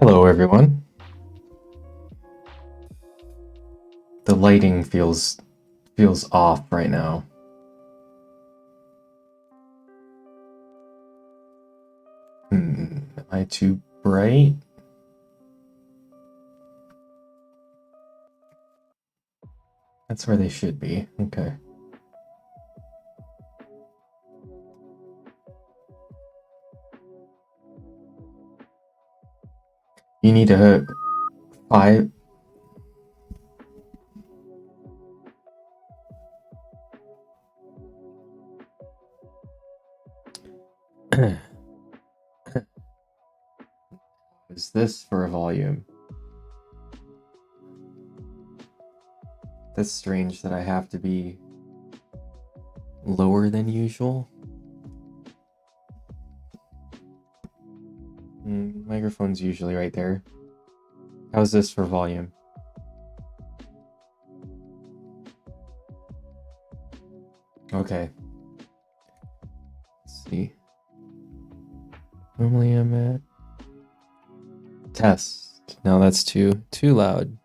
Hello, everyone. The lighting feels off right now. Am I too bright? That's where they should be. Okay. You need a 5. Is this for a volume? That's strange that I have to be lower than usual. Microphone's usually right there. How's this for volume? Okay. Let's see. Normally I'm at test. No, that's too loud.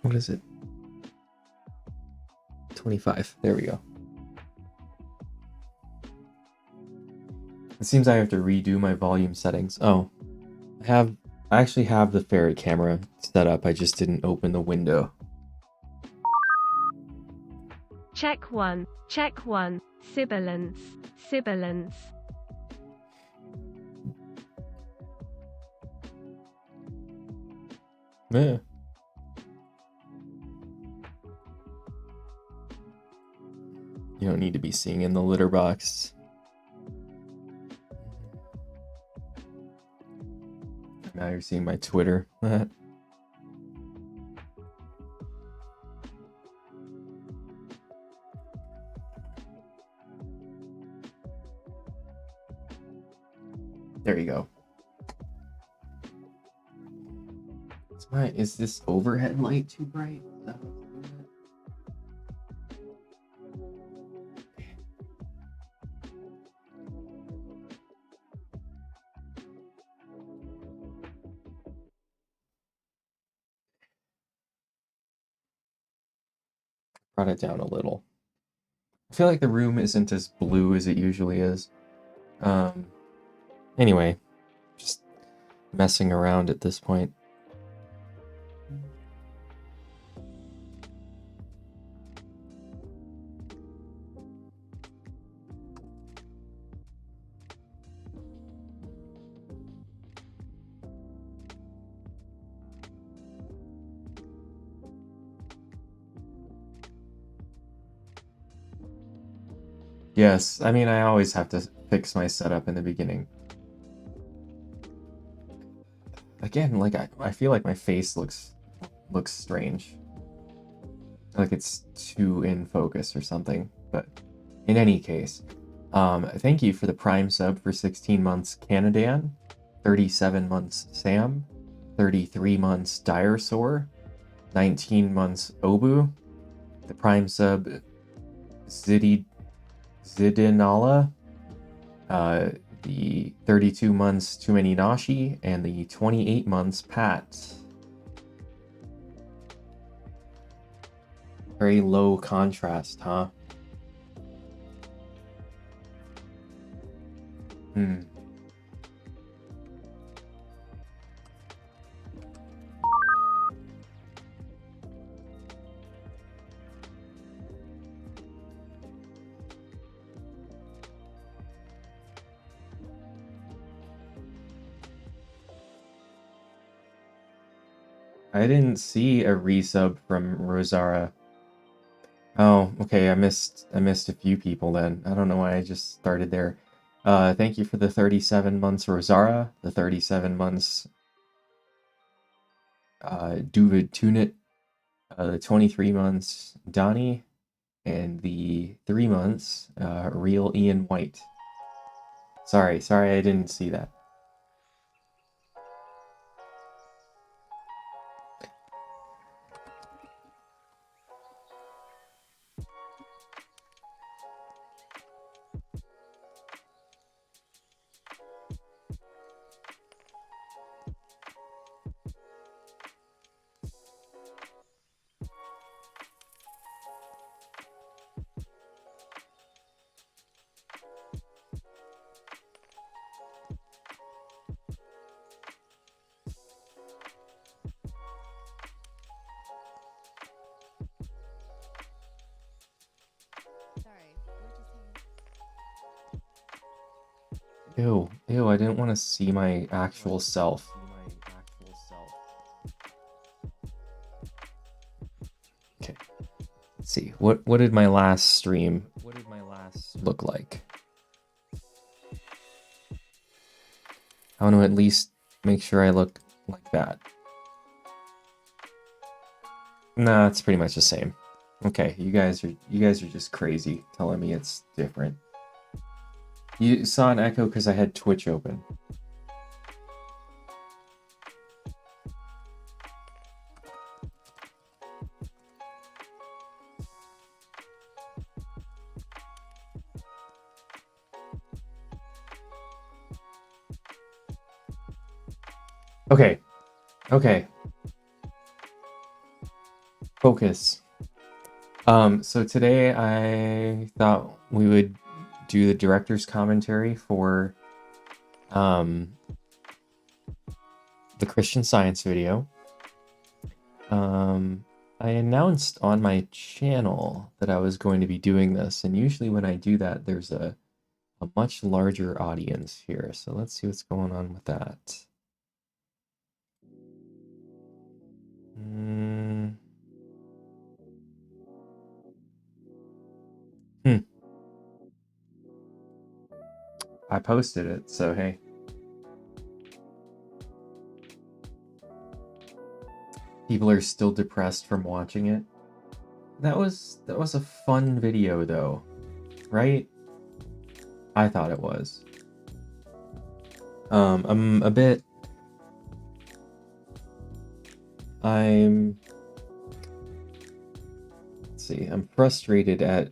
What is it? 25. There we go. It seems I have to redo my volume settings. Oh, I actually have the ferret camera set up. I just didn't open the window. Check 1. Check 1. Sibilance. Sibilance. Yeah. You don't need to be seeing in the litter box. Now you're seeing my Twitter. There you go. Is this overhead light too bright? Brought it down a little. I feel like the room isn't as blue as it usually is. Anyway, just messing around at this point. Yes, I mean, I always have to fix my setup in the beginning. Again, like I feel like my face looks strange. Like it's too in focus or something. But in any case, thank you for the Prime sub for 16 months, Canadan, 37 months, Sam, 33 months, Diresaur, 19 months, Obu, the Prime sub, Zidinala, the 32 months, Too Many Nashi, and the 28 months, Pat. Very low contrast, huh? I didn't see a resub from Rosara. Oh, okay. I missed a few people then. I don't know why I just started there. Thank you for the 37 months, Rosara. The 37 months, Duvid Tunit. The 23 months, Donnie, and the 3 months, Real Ian White. Sorry, I didn't see that. Ew, ew, I didn't want to see my actual self. Okay, let's see. What did my last stream look like? I want to at least make sure I look like that. Nah, it's pretty much the same. Okay, you guys are just crazy telling me it's different. You saw an echo because I had Twitch open. Okay. Okay. Focus. So today I thought we would do the director's commentary for the Christian Science video. I announced on my channel that I was going to be doing this, and usually when I do that, there's a much larger audience here. So let's see what's going on with that. I posted it, so hey. People are still depressed from watching it. That was a fun video though, right? I thought it was. I'm a bit. Let's see. I'm frustrated at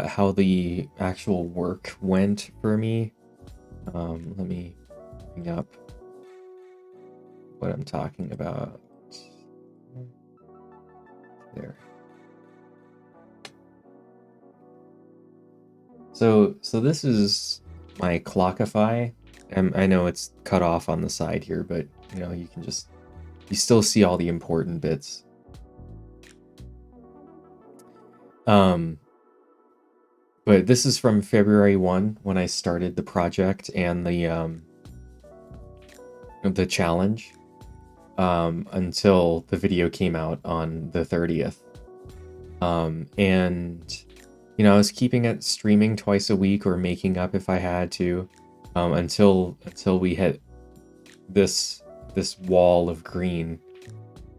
how the actual work went for me. Let me bring up what I'm talking about. There. So this is my Clockify. I know it's cut off on the side here, but you know, you still see all the important bits. But this is from February 1 when I started the project and the challenge until the video came out on the 30th. And you know, I was keeping it streaming twice a week or making up if I had to, until we hit this wall of green.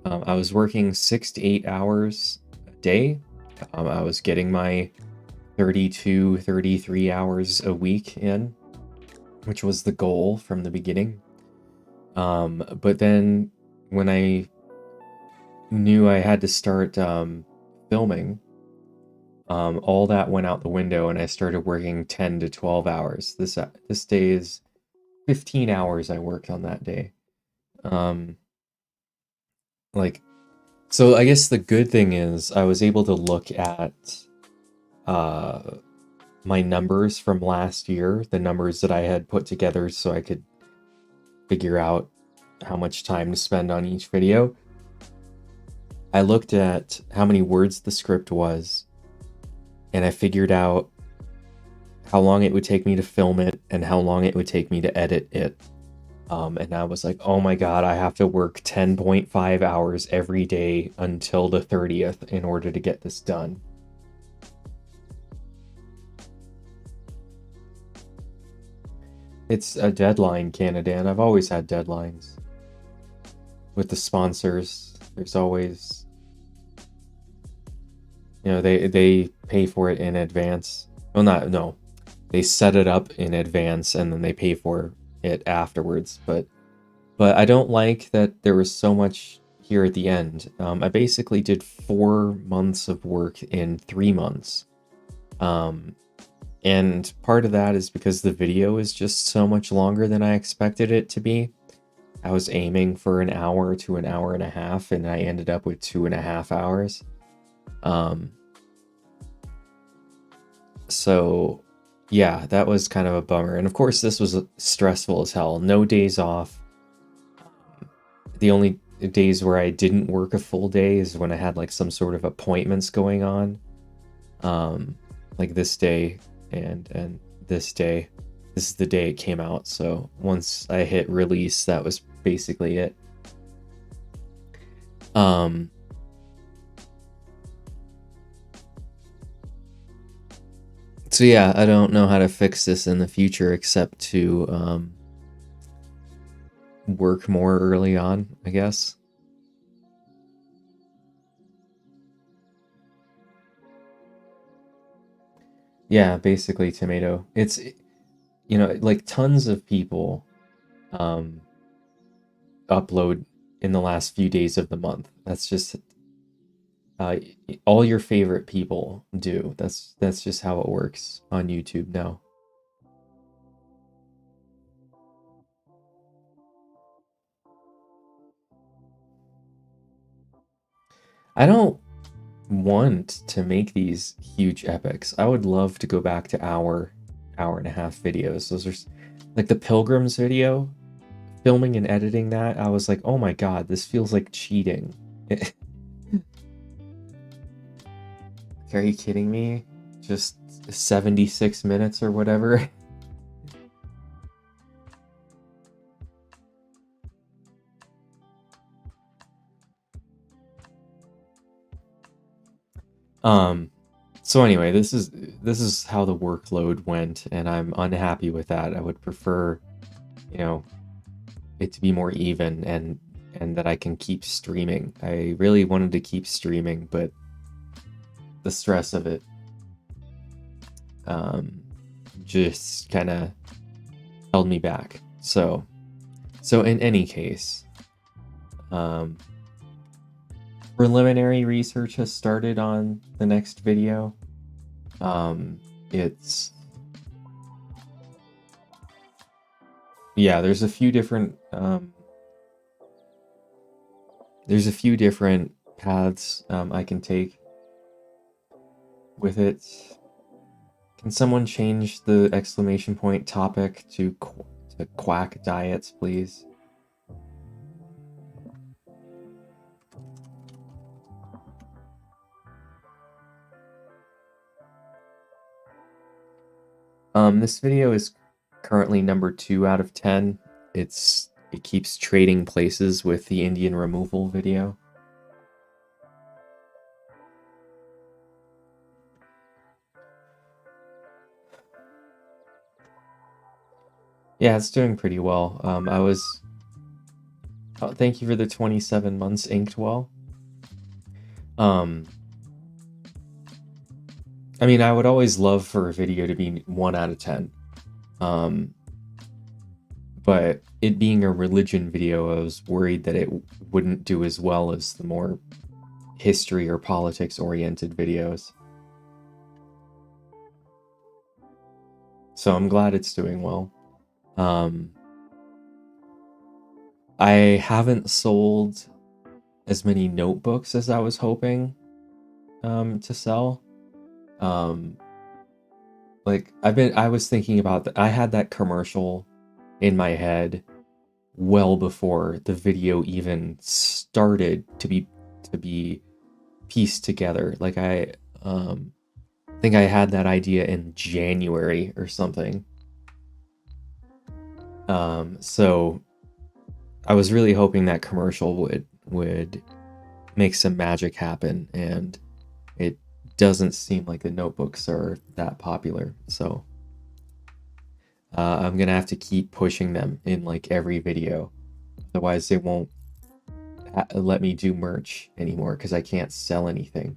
I was working 6 to 8 hours a day. I was getting my 32, 33 hours a week in, which was the goal from the beginning. But then when I knew I had to start filming, all that went out the window and I started working 10 to 12 hours. This day is 15 hours I worked on that day. So I guess the good thing is I was able to look at my numbers from last year, the numbers that I had put together so I could figure out how much time to spend on each video. I looked at how many words the script was, and I figured out how long it would take me to film it and how long it would take me to edit it. And I was like, oh my god, I have to work 10.5 hours every day until the 30th in order to get this done. It's a deadline, Canadan. I've always had deadlines. With the sponsors, there's always... You know, they pay for it in advance. Well, no. They set it up in advance and then they pay for it afterwards. But I don't like that there was so much here at the end. I basically did 4 months of work in 3 months. And part of that is because the video is just so much longer than I expected it to be. I was aiming for an hour to an hour and a half, and I ended up with 2.5 hours. So yeah, that was kind of a bummer. And of course, this was stressful as hell. No days off. The only days where I didn't work a full day is when I had like some sort of appointments going on. Like this day and this day. this is the day it came out, so once I hit release, that was basically it. So yeah, I don't know how to fix this in the future except to work more early on, I guess. Yeah, basically tomato. It's, you know, like tons of people upload in the last few days of the month. That's just uh, all your favorite people do. That's just how it works on YouTube now. I don't want to make these huge epics. I would love to go back to hour and a half videos. Those are like the Pilgrims video, filming and editing that. I was like, oh my god, this feels like cheating. Are you kidding me? Just 76 minutes or whatever. So anyway, this is how the workload went, and I'm unhappy with that. I would prefer, you know, it to be more even and that I can keep streaming. I really wanted to keep streaming, but the stress of it just kind of held me back. So in any case, preliminary research has started on the next video. It's yeah, there's a few different paths I can take with it. Can someone change the exclamation point topic to quack diets, please? This video is currently number 2 out of 10. It keeps trading places with the Indian removal video. Yeah, it's doing pretty well. Thank you for the 27 months inked well. I mean, I would always love for a video to be 1 out of 10. But it being a religion video, I was worried that it wouldn't do as well as the more history or politics oriented videos. So I'm glad it's doing well. I haven't sold as many notebooks as I was hoping to sell. Like I was thinking about that. I had that commercial in my head well before the video even started to be pieced together. Like I think I had that idea in January or something. So I was really hoping that commercial would make some magic happen, and it doesn't seem like the notebooks are that popular. So I'm gonna have to keep pushing them in like every video, otherwise they won't let me do merch anymore because I can't sell anything.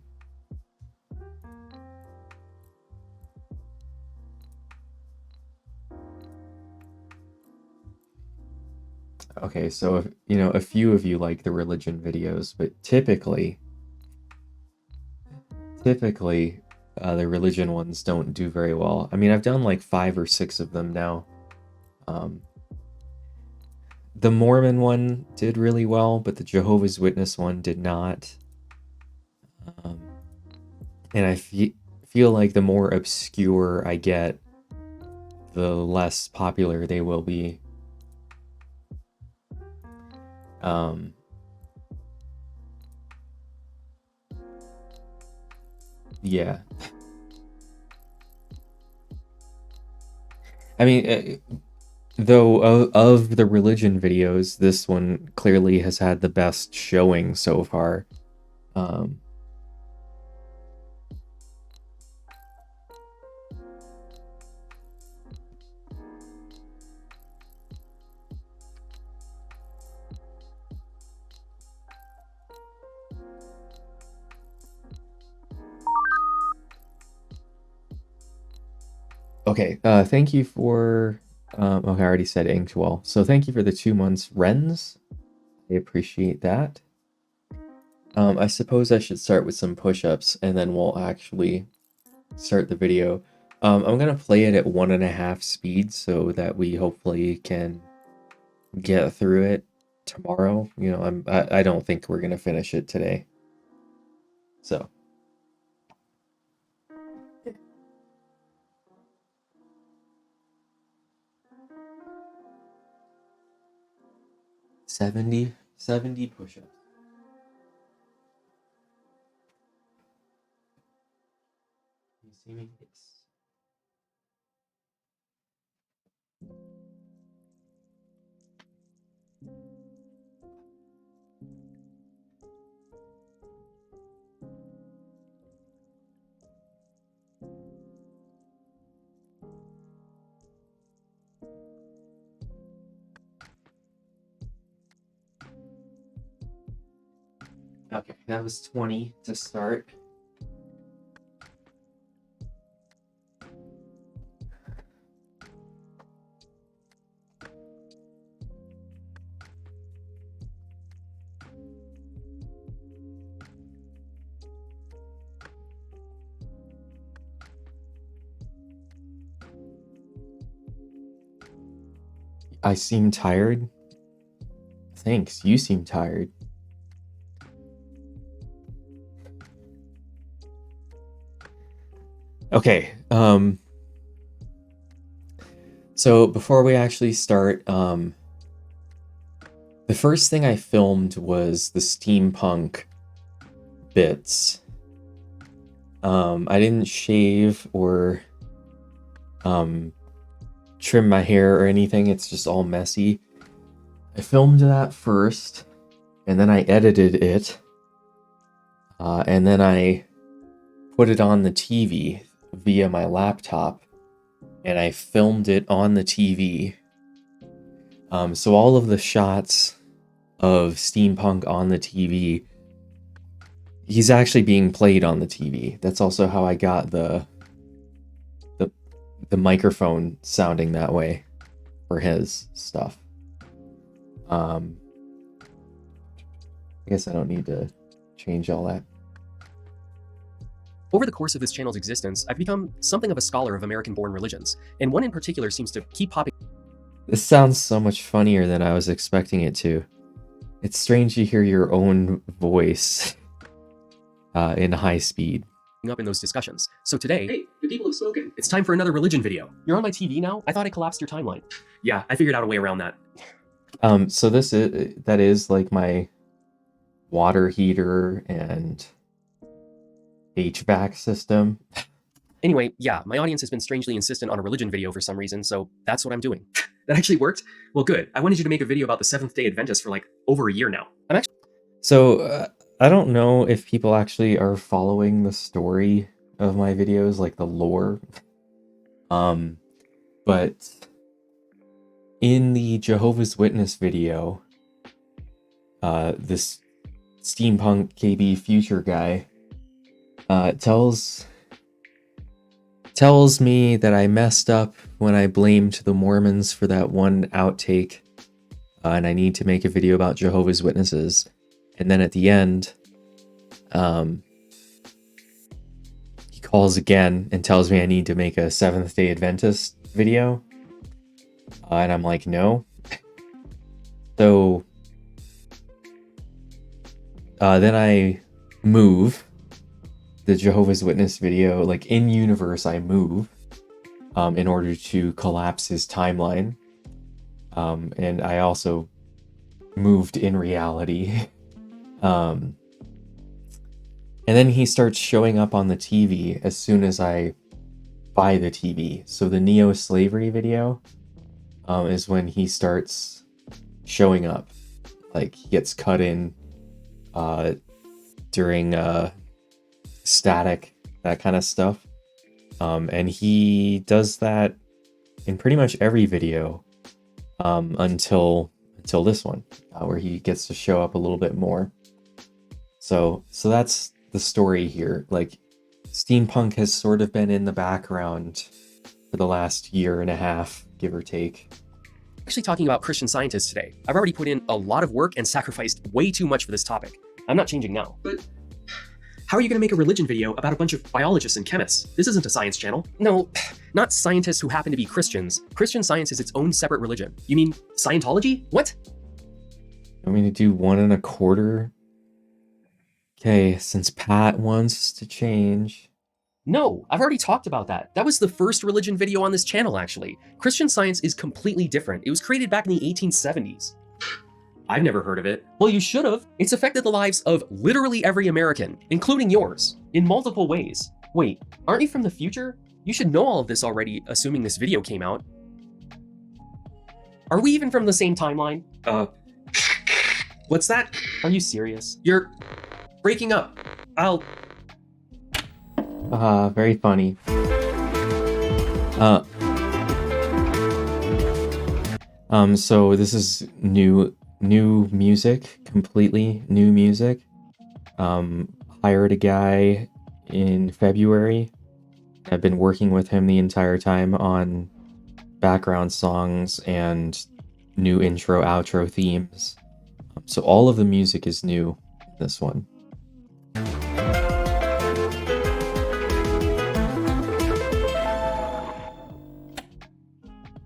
Okay, so if, you know, a few of you like the religion videos, but typically the religion ones don't do very well. I mean, I've done like 5 or 6 of them now. The Mormon one did really well, but the Jehovah's Witness one did not. And I feel like the more obscure I get, the less popular they will be. Yeah. I mean, though of the religion videos, this one clearly has had the best showing so far. Um, okay, thank you for. Okay, I already said Inkwell. So thank you for the 2 months, Rens. I appreciate that. I suppose I should start with some push-ups and then we'll actually start the video. I'm gonna play it at 1.5 speed so that we hopefully can get through it tomorrow. You know, I don't think we're gonna finish it today. So 70 push-ups. You see me? Yes. Okay, that was 20 to start. I seem tired. Thanks, you seem tired. Okay, so before we actually start, the first thing I filmed was the steampunk bits. I didn't shave or trim my hair or anything, it's just all messy. I filmed that first, and then I edited it, and then I put it on the TV via my laptop, and I filmed it on the TV. So all of the shots of steampunk on the TV, he's actually being played on the TV. That's also how I got the microphone sounding that way for his stuff. I guess I don't need to change all that. Over the course of this channel's existence, I've become something of a scholar of American-born religions, and one in particular seems to keep popping This sounds so much funnier than I was expecting it to. It's strange to hear your own voice in high speed. up in those discussions. So today, hey, the people have spoken. It's time for another religion video. You're on my TV now? I thought I collapsed your timeline. Yeah, I figured out a way around that. So that is like my water heater and HVAC system. Anyway, yeah, my audience has been strangely insistent on a religion video for some reason, so that's what I'm doing. That actually worked? Well, good. I wanted you to make a video about the Seventh-day Adventists for like over a year now. So I don't know if people actually are following the story of my videos, like the lore. But in the Jehovah's Witness video, this steampunk KB future guy tells me that I messed up when I blamed the Mormons for that one outtake, and I need to make a video about Jehovah's Witnesses. And then at the end, he calls again and tells me I need to make a Seventh-day Adventist video. And I'm like, no. So then I move the Jehovah's Witness video, like in universe, I move in order to collapse his timeline. And I also moved in reality. And then he starts showing up on the TV as soon as I by the TV. So the neo-slavery video is when he starts showing up. Like, he gets cut in during static, that kind of stuff. And he does that in pretty much every video until this one, where he gets to show up a little bit more. So that's the story here. Like, steampunk has sort of been in the background for the last year and a half, give or take. Actually talking about Christian Scientists today. I've already put in a lot of work and sacrificed way too much for this topic. I'm not changing now. But how are you going to make a religion video about a bunch of biologists and chemists? This isn't a science channel. No, not scientists who happen to be Christians. Christian Science is its own separate religion. You mean Scientology? What? I mean to do 1 1/4. Okay, since Pat wants to change. No, I've already talked about that. That was the first religion video on this channel, actually. Christian Science is completely different. It was created back in the 1870s. I've never heard of it. Well, you should have. It's affected the lives of literally every American, including yours, in multiple ways. Wait, aren't you from the future? You should know all of this already, assuming this video came out. Are we even from the same timeline? What's that? Are you serious? You're breaking up. Very funny. So this is new music, completely new music. Hired a guy in February. I've been working with him the entire time on background songs and new intro, outro themes. So all of the music is new in this one.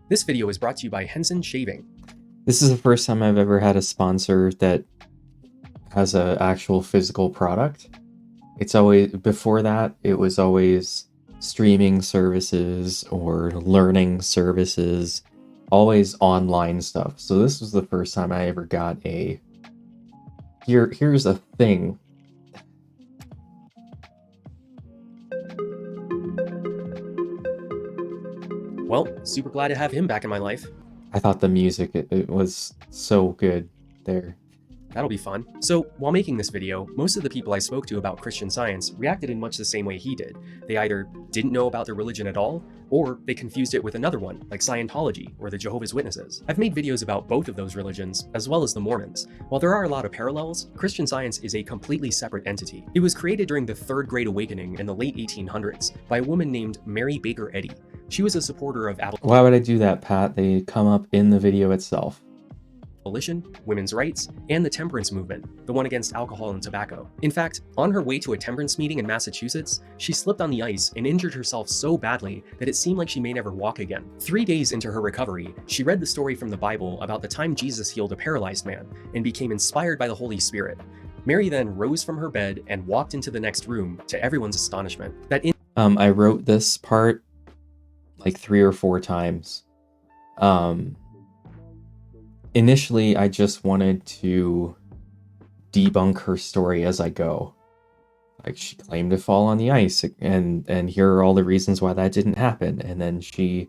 This video is brought to you by Henson Shaving. This is the first time I've ever had a sponsor that has an actual physical product. It's always, before that, it was always streaming services or learning services, always online stuff. So this was the first time I ever got a, here's a thing. Well, super glad to have him back in my life. I thought the music, it was so good there. That'll be fun. So, while making this video, most of the people I spoke to about Christian Science reacted in much the same way he did. They either didn't know about the religion at all, or they confused it with another one, like Scientology or the Jehovah's Witnesses. I've made videos about both of those religions, as well as the Mormons. While there are a lot of parallels, Christian Science is a completely separate entity. It was created during the Third Great Awakening in the late 1800s by a woman named Mary Baker Eddy. She was a supporter of Why would I do that, Pat? They come up in the video itself. abolition, women's rights, and the temperance movement, the one against alcohol and tobacco. In fact, on her way to a temperance meeting in Massachusetts, she slipped on the ice and injured herself so badly that it seemed like she may never walk again. 3 days into her recovery, she read the story from the Bible about the time Jesus healed a paralyzed man and became inspired by the Holy Spirit. Mary then rose from her bed and walked into the next room, to everyone's astonishment. I wrote this part like 3 or 4 times. Initially, I just wanted to debunk her story as I go. Like, she claimed to fall on the ice, and here are all the reasons why that didn't happen. And then she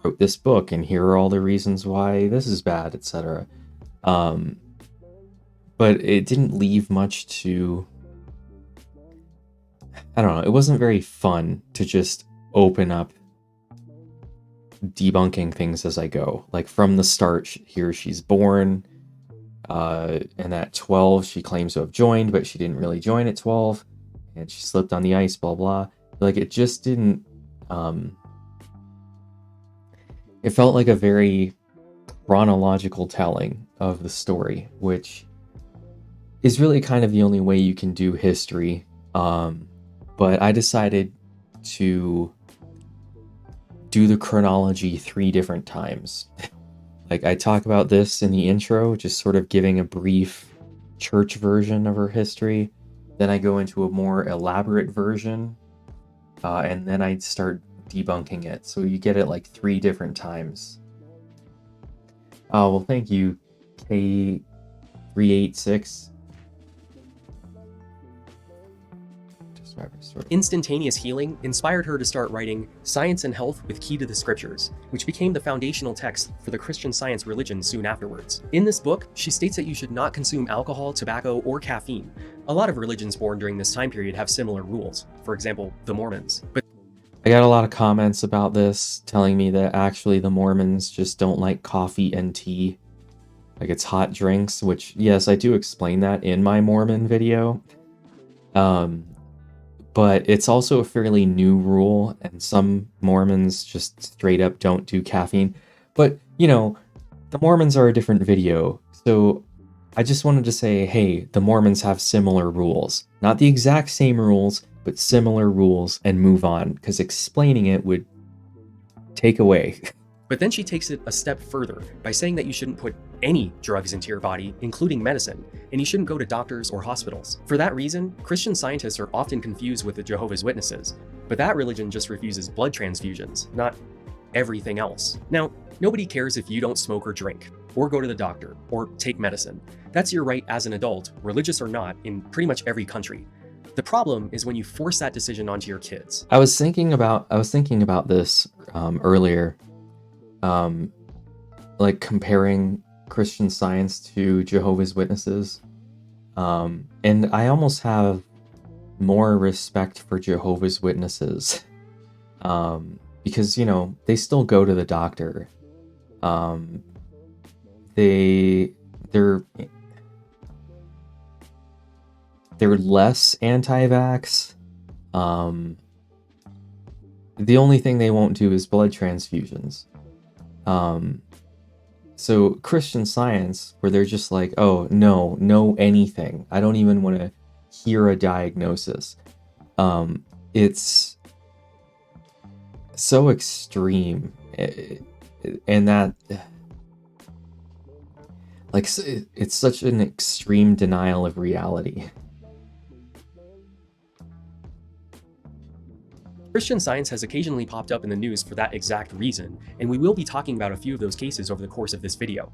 wrote this book, and here are all the reasons why this is bad, etc. But it didn't leave much to... I don't know, it wasn't very fun to just open up debunking things as I go. Like, from the start, here she's born, and at 12 she claims to have joined, but she didn't really join at 12, and she slipped on the ice, blah blah. Like, it just didn't, it felt like a very chronological telling of the story, which is really kind of the only way you can do history. But I decided to do the chronology 3 different times. Like, I talk about this in the intro, just sort of giving a brief church version of her history. Then I go into a more elaborate version, and then I start debunking it. So you get it like 3 different times. Oh, well, thank you, K386. Just Instantaneous healing inspired her to start writing Science and Health with Key to the Scriptures, which became the foundational text for the Christian Science religion soon afterwards. In this book, she states that you should not consume alcohol, tobacco, or caffeine. A lot of religions born during this time period have similar rules, for example, the Mormons. But I got a lot of comments about this telling me that actually the Mormons just don't like coffee and tea. Like it's hot drinks, which, yes, I do explain that in my Mormon video. But it's also a fairly new rule, and some Mormons just straight up don't do caffeine. But, you know, the Mormons are a different video, so I just wanted to say, hey, the Mormons have similar rules. Not the exact same rules, but similar rules, and move on, because explaining it would take away. But then she takes it a step further by saying that you shouldn't put any drugs into your body, including medicine, and you shouldn't go to doctors or hospitals. For that reason, Christian Scientists are often confused with the Jehovah's Witnesses, but that religion just refuses blood transfusions, not everything else. Now, nobody cares if you don't smoke or drink, or go to the doctor, or take medicine. That's your right as an adult, religious or not, in pretty much every country. The problem is when you force that decision onto your kids. I was thinking about this earlier. Like comparing Christian Science to Jehovah's Witnesses. And I almost have more respect for Jehovah's Witnesses. Because, you know, they still go to the doctor. They're less anti-vax. The only thing they won't do is blood transfusions. So Christian Science, where they're just like, oh, no anything. I don't even want to hear a diagnosis. It's so extreme. And that, like, it's such an extreme denial of reality. Christian Science has occasionally popped up in the news for that exact reason, and we will be talking about a few of those cases over the course of this video.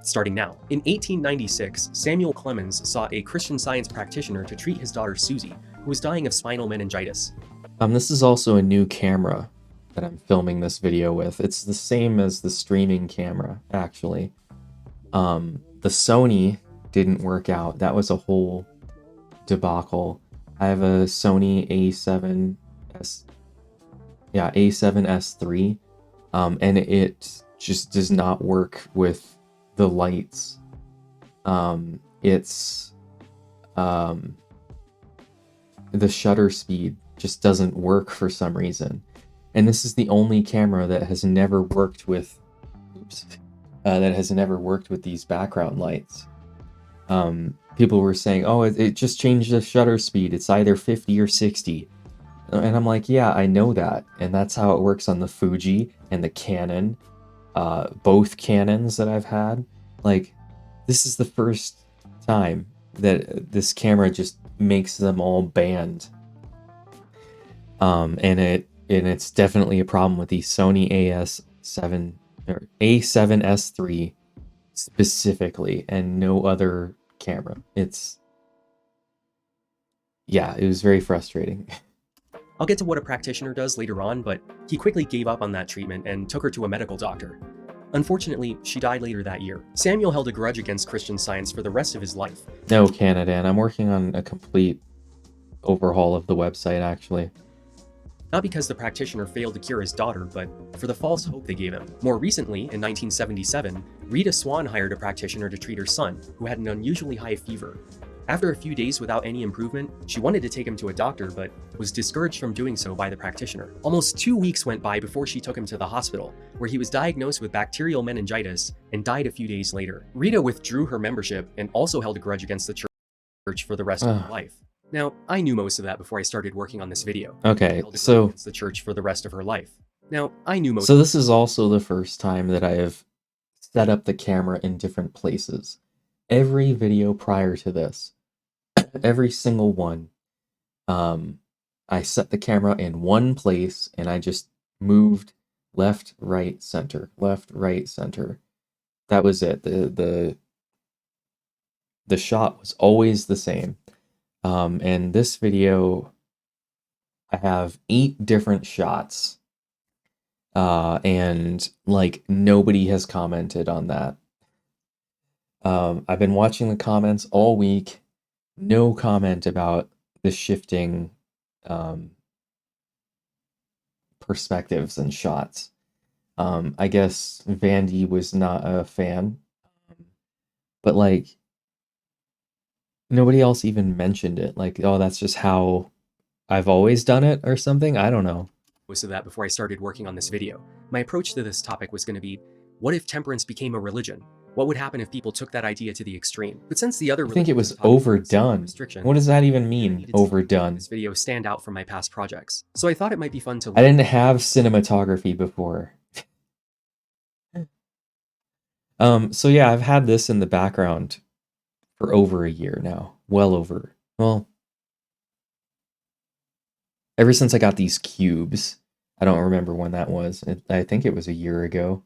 Starting now. In 1896, Samuel Clemens sought a Christian Science practitioner to treat his daughter Susie, who was dying of spinal meningitis. This is also a new camera that I'm filming this video with. It's the same as the streaming camera, actually. The Sony didn't work out. That was a whole debacle. I have a Sony A7S3, and it just does not work with the lights. The shutter speed just doesn't work for some reason. And this is the only camera that has never worked with, these background lights. People were saying, oh, it just changed the shutter speed. It's either 50 or 60. And I'm like, yeah, I know that. And that's how it works on the Fuji and the Canon. Both Canons that I've had. Like, this is the first time that this camera just makes them all banned. And it's definitely a problem with the Sony A7S3 specifically, and no other camera. It was very frustrating. I'll get to what a practitioner does later on, but he quickly gave up on that treatment and took her to a medical doctor. Unfortunately, she died later that year. Samuel held a grudge against Christian Science for the rest of his life. No, Canadan, I'm working on a complete overhaul of the website, actually. Not because the practitioner failed to cure his daughter, but for the false hope they gave him. More recently, in 1977, Rita Swan hired a practitioner to treat her son, who had an unusually high fever. After a few days without any improvement, she wanted to take him to a doctor, but was discouraged from doing so by the practitioner. Almost 2 weeks went by before she took him to the hospital, where he was diagnosed with bacterial meningitis and died a few days later. Rita withdrew her membership and also held a grudge against the church for the rest of her life. Now, I knew most of that before I started working on this video. Okay, so the church for the rest of her life. Now, I knew most. So this is also the first time that I have set up the camera in different places. Every video prior to this, every single one, I set the camera in one place and I just moved left, right, center, left, right, center. That was it. The shot was always the same. And this video, I have 8 different shots. And like nobody has commented on that. I've been watching the comments all week. No comment about the shifting perspectives and shots. I guess Vandy was not a fan, but like nobody else even mentioned it. Like, oh, that's just how I've always done it or something. I don't know. Most of that before I started working on this video. My approach to this topic was going to be, what if temperance became a religion? What would happen if people took that idea to the extreme? But since the other I think it was religions taught overdone. restriction, What does that even I mean, needed to make overdone? this video stand out from my past projects. So I thought it might be fun to I didn't have cinematography before. So yeah, I've had this in the background for over a year now. Well over. Well, ever since I got these cubes. I don't remember when that was. I think it was a year ago.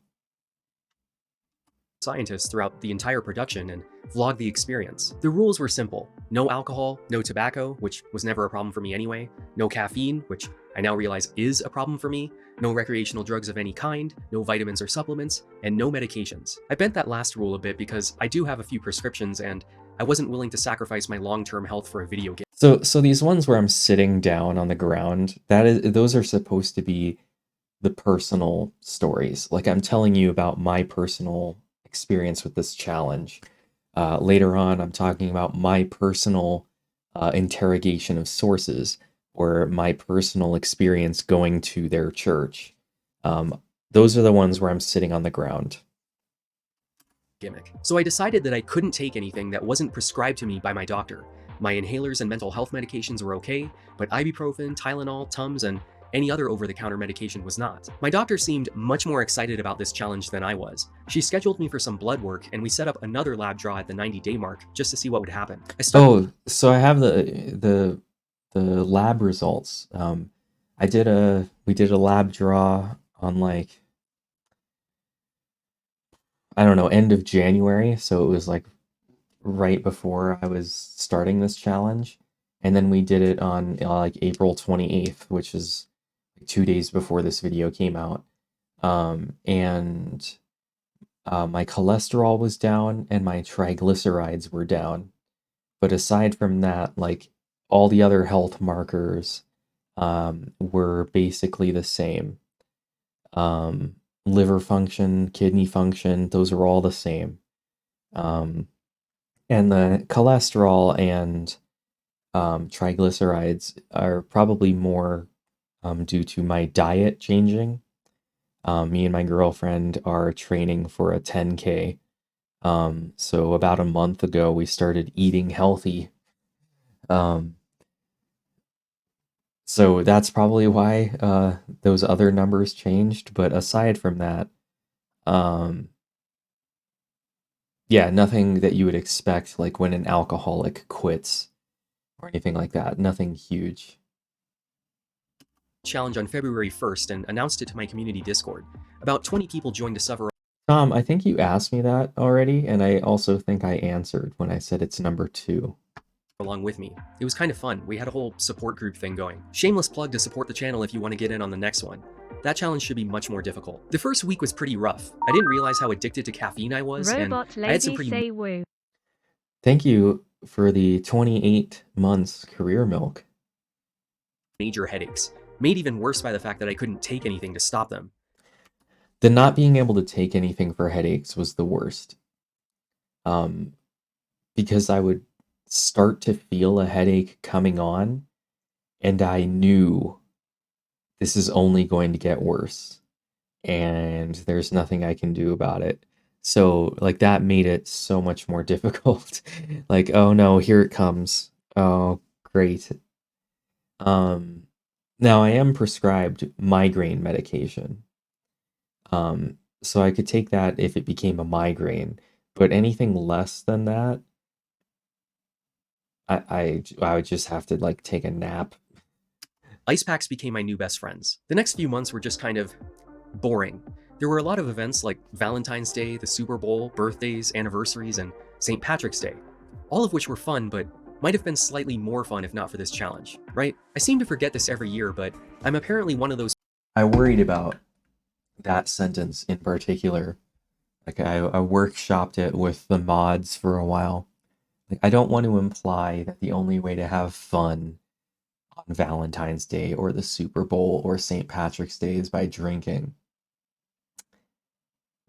scientists throughout the entire production and vlog the experience. The rules were simple. No alcohol, no tobacco, which was never a problem for me anyway, no caffeine, which I now realize is a problem for me, no recreational drugs of any kind, no vitamins or supplements, and no medications. I bent that last rule a bit because I do have a few prescriptions and I wasn't willing to sacrifice my long-term health for a video game. So these ones where I'm sitting down on the ground, those are supposed to be the personal stories. Like I'm telling you about my personal experience with this challenge. Later on, I'm talking about my personal interrogation of sources or my personal experience going to their church. Those are the ones where I'm sitting on the ground. Gimmick. So I decided that I couldn't take anything that wasn't prescribed to me by my doctor. My inhalers and mental health medications were okay, but ibuprofen, Tylenol, Tums, and any other over-the-counter medication was not. My doctor seemed much more excited about this challenge than I was. She scheduled me for some blood work, and we set up another lab draw at the 90-day mark just to see what would happen. Oh, so I have the lab results. We did a lab draw on like, I don't know, end of January, so it was like right before I was starting this challenge. And then we did it on like April 28th, which is 2 days before this video came out. And my cholesterol was down and my triglycerides were down. But aside from that, like all the other health markers were basically the same. Liver function, kidney function, those are all the same. And the cholesterol and triglycerides are probably more due to my diet changing. Me and my girlfriend are training for a 10K. So about a month ago, we started eating healthy. So that's probably why those other numbers changed. But aside from that, yeah, nothing that you would expect, like when an alcoholic quits or anything like that. Nothing huge. Challenge on February 1st and announced it to my community Discord. About 20 people joined to suffer Tom, I think you asked me that already, and I also think I answered when I said it's number 2. along with me. It was kind of fun. We had a whole support group thing going. Shameless plug to support the channel if you want to get in on the next one. That challenge should be much more difficult. The first week was pretty rough. I didn't realize how addicted to caffeine I was, Robot and I had some lady pretty say woo. Thank you for the 28 months career milk. major headaches, made even worse by the fact that I couldn't take anything to stop them. The not being able to take anything for headaches was the worst. Because I would start to feel a headache coming on, and I knew this is only going to get worse, and there's nothing I can do about it. So, like, that made it so much more difficult. Like, oh no, here it comes. Oh, great. Now I am prescribed migraine medication. So I could take that if it became a migraine, but anything less than that, I would just have to like take a nap. Ice packs became my new best friends. The next few months were just kind of boring. There were a lot of events like Valentine's Day, the Super Bowl, birthdays, anniversaries, and St. Patrick's Day, all of which were fun, but might have been slightly more fun if not for this challenge, right? I seem to forget this every year, but I'm apparently one of those I worried about that sentence in particular. Like I workshopped it with the mods for a while. Like I don't want to imply that the only way to have fun on Valentine's Day or the Super Bowl or St. Patrick's Day is by drinking.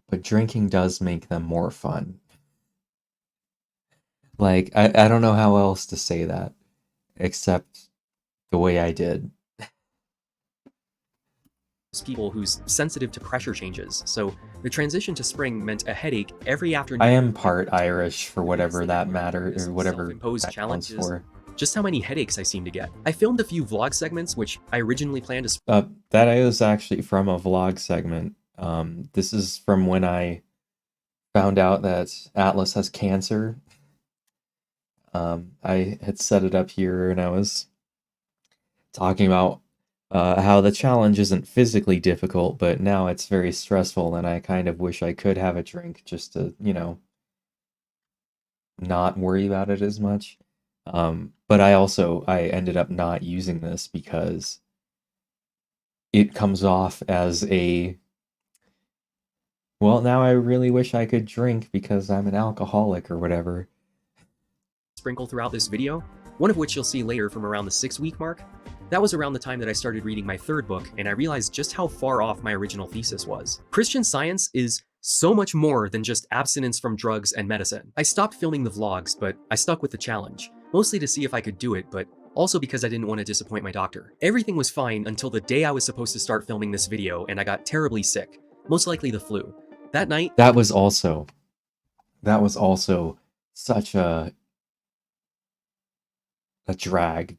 But drinking does make them more fun. Like I don't know how else to say that except the way I did. people who's sensitive to pressure changes, so the transition to spring meant a headache every afternoon. I am part Irish for whatever that matters, or whatever Self-imposed that counts challenges. for. Just how many headaches I seem to get. I filmed a few vlog segments, which I originally planned to That is actually from a vlog segment. This is from when I found out that Atlas has cancer. I had set it up here and I was talking about how the challenge isn't physically difficult, but now it's very stressful, and I kind of wish I could have a drink just to, not worry about it as much. But I ended up not using this because it comes off as well, now I really wish I could drink because I'm an alcoholic or whatever. sprinkle throughout this video, one of which you'll see later from around the 6-week mark. That was around the time that I started reading my 3rd book, and I realized just how far off my original thesis was. Christian Science is so much more than just abstinence from drugs and medicine. I stopped filming the vlogs, but I stuck with the challenge, mostly to see if I could do it, but also because I didn't want to disappoint my doctor. Everything was fine until the day I was supposed to start filming this video, and I got terribly sick, most likely the flu. That night, That was also such a drag,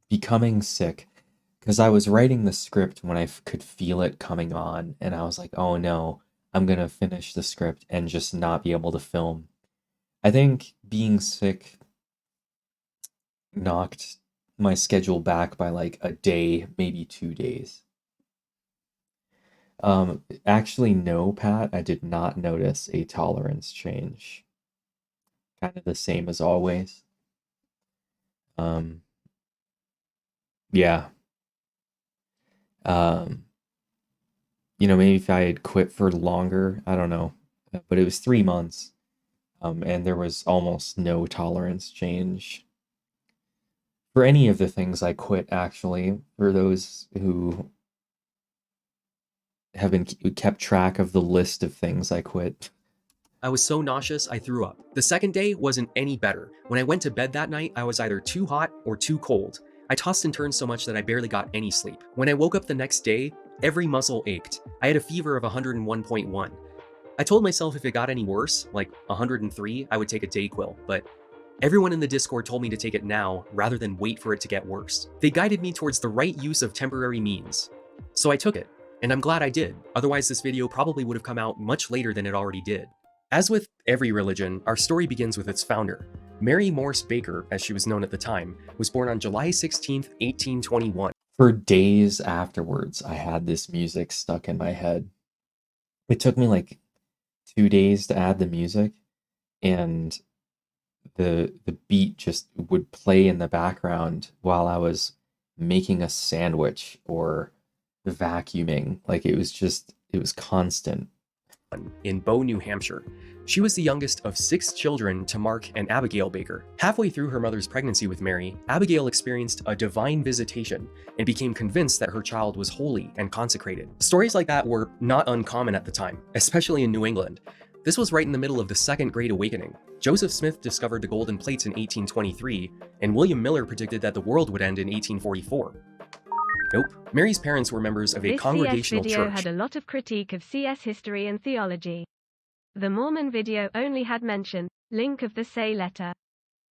becoming sick, because I was writing the script when I could feel it coming on, and I was like, oh no, I'm gonna finish the script and just not be able to film. I think being sick knocked my schedule back by like a day, maybe 2 days. Actually, no, Pat, I did not notice a tolerance change. Kind of the same as always. Yeah. Maybe if I had quit for longer, I don't know. But it was 3 months. And there was almost no tolerance change for any of the things I quit, actually. For those who have been kept track of the list of things I quit. I was so nauseous I threw up. The second day wasn't any better. When I went to bed that night, I was either too hot or too cold. I tossed and turned so much that I barely got any sleep. When I woke up the next day, every muscle ached. I had a fever of 101.1. I told myself if it got any worse, like 103, I would take a Dayquil, but everyone in the Discord told me to take it now rather than wait for it to get worse. They guided me towards the right use of temporary means. So I took it, and I'm glad I did. Otherwise, this video probably would have come out much later than it already did. As with every religion, our story begins with its founder. Mary Morse Baker, as she was known at the time, was born on July 16th, 1821. For days afterwards, I had this music stuck in my head. It took me like 2 days to add the music, and the beat just would play in the background while I was making a sandwich or vacuuming. Like it was constant. In Bow, New Hampshire. She was the youngest of 6 children to Mark and Abigail Baker. Halfway through her mother's pregnancy with Mary, Abigail experienced a divine visitation and became convinced that her child was holy and consecrated. Stories like that were not uncommon at the time, especially in New England. This was right in the middle of the Second Great Awakening. Joseph Smith discovered the golden plates in 1823, and William Miller predicted that the world would end in 1844. Nope. Mary's parents were members of a This Congregational CS video church. had a lot of critique of CS history and theology. The Mormon video only had mention, link of the Say letter.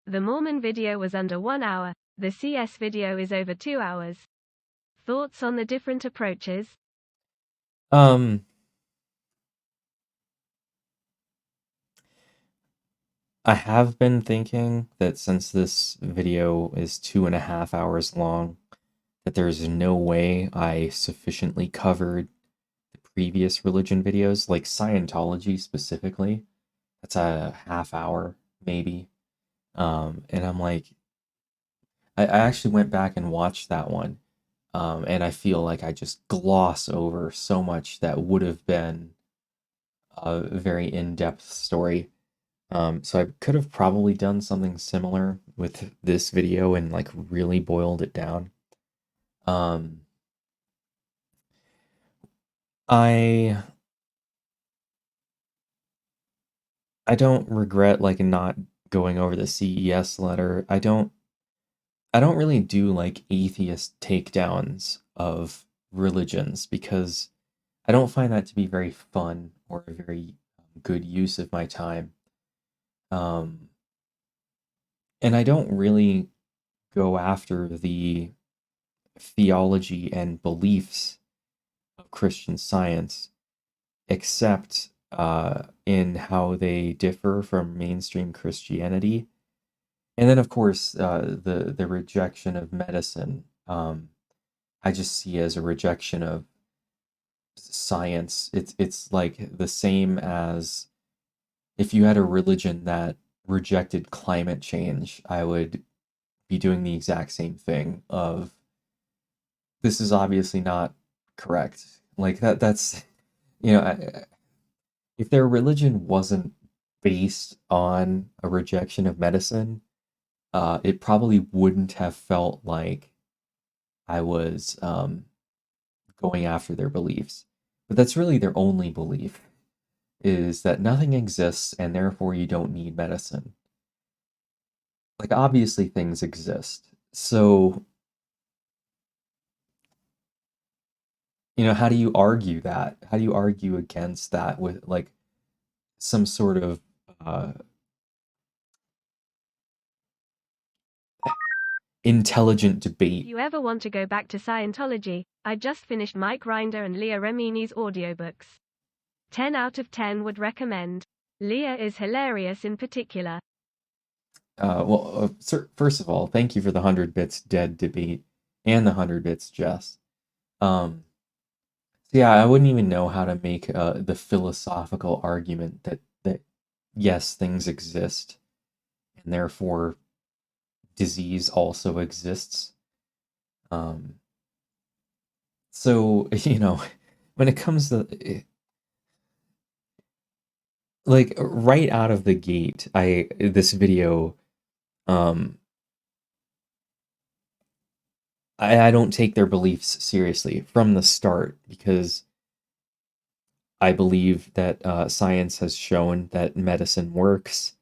The Mormon video was under 1 hour, the CS video is over 2 hours. Thoughts on the different approaches? I have been thinking that since this video is 2.5 hours long, that there's no way I sufficiently covered the previous religion videos, like Scientology specifically. That's a half hour, maybe. And I'm like, I actually went back and watched that one. And I feel like I just gloss over so much that would have been a very in-depth story. So I could have probably done something similar with this video and like really boiled it down. Um, I I don't regret like not going over the CES letter. I don't really do like atheist takedowns of religions because I don't find that to be very fun or a very good use of my time. Um, and I don't really go after the theology and beliefs of Christian Science, except in how they differ from mainstream Christianity. And then, of course, the rejection of medicine, I just see as a rejection of science. It's like the same as if you had a religion that rejected climate change, I would be doing the exact same thing of this is obviously not correct. Like that's you know, if their religion wasn't based on a rejection of medicine, it probably wouldn't have felt like I was going after their beliefs. But that's really their only belief is that nothing exists and therefore you don't need medicine. Like obviously things exist. So, how do you argue that? How do you argue against that with like some sort of uh, intelligent If debate? you ever want to go back to Scientology, I just finished Mike Rinder and Leah Remini's audiobooks. 10 out of 10 would recommend. Leah is hilarious in particular. Well, sir, first of all, thank you for the 100 bits dead debate and the 100 bits Jess. So yeah, I wouldn't even know how to make the philosophical argument that yes, things exist and therefore disease also exists. Um, so when it comes to like right out of the gate, this video, um, I don't take their beliefs seriously from the start because I believe that science has shown that medicine works.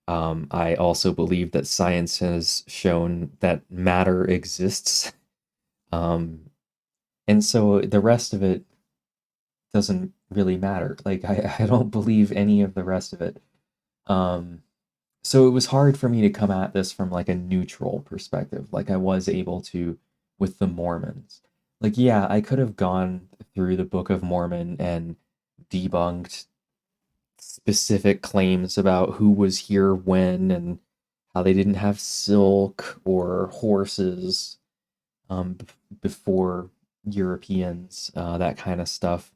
I also believe that science has shown that matter exists. And so the rest of it doesn't really matter. Like, I don't believe any of the rest of it. Um, so it was hard for me to come at this from like a neutral perspective, like I was able to with the Mormons. Like, yeah, I could have gone through the Book of Mormon and debunked specific claims about who was here when and how they didn't have silk or horses before Europeans, that kind of stuff.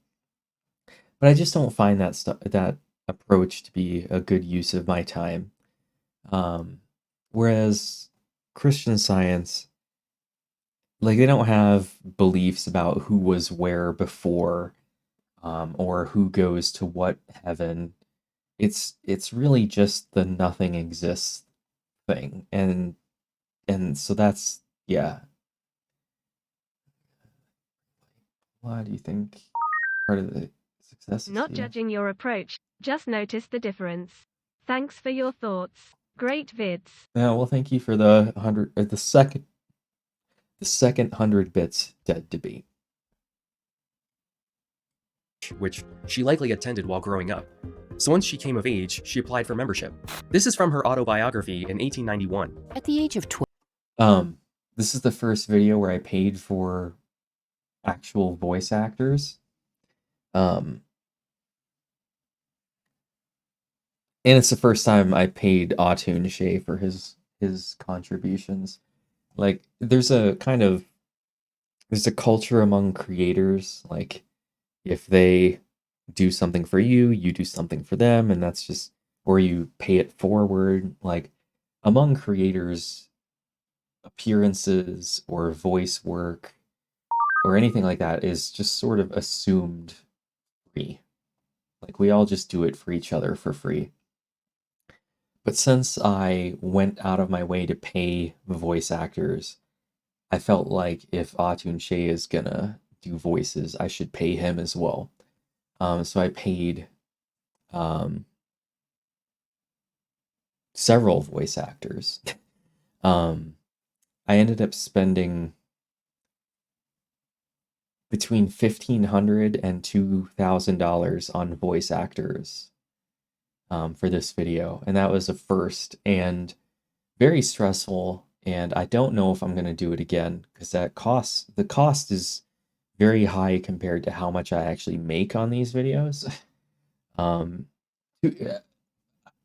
But I just don't find that approach to be a good use of my time. Um, Whereas Christian Science, like they don't have beliefs about who was where before, or who goes to what heaven. It's really just the nothing exists thing, and so that's yeah. Why do you think part of the success is Not here? judging your approach, just notice the difference. Thanks for your thoughts. Great vids. Yeah, well, thank you for the 100 or the second 100 bits dead debate. which she likely attended while growing up. So once she came of age, she applied for membership. This is from her autobiography in 1891. At the age of 12. This is the first video where I paid for actual voice actors. And it's the first time I paid Autun Shea for his contributions. Like there's a culture among creators, like if they do something for you, you do something for them, and that's just or you pay it forward. Like among creators, appearances or voice work or anything like that is just sort of assumed free. Like we all just do it for each other for free. But since I went out of my way to pay voice actors, I felt like if Atun Shea is gonna do voices, I should pay him as well. So I paid several voice actors. I ended up spending between $1,500 and $2,000 on voice actors for this video, and that was a first and very stressful. And I don't know if I'm going to do it again because the cost is very high compared to how much I actually make on these videos.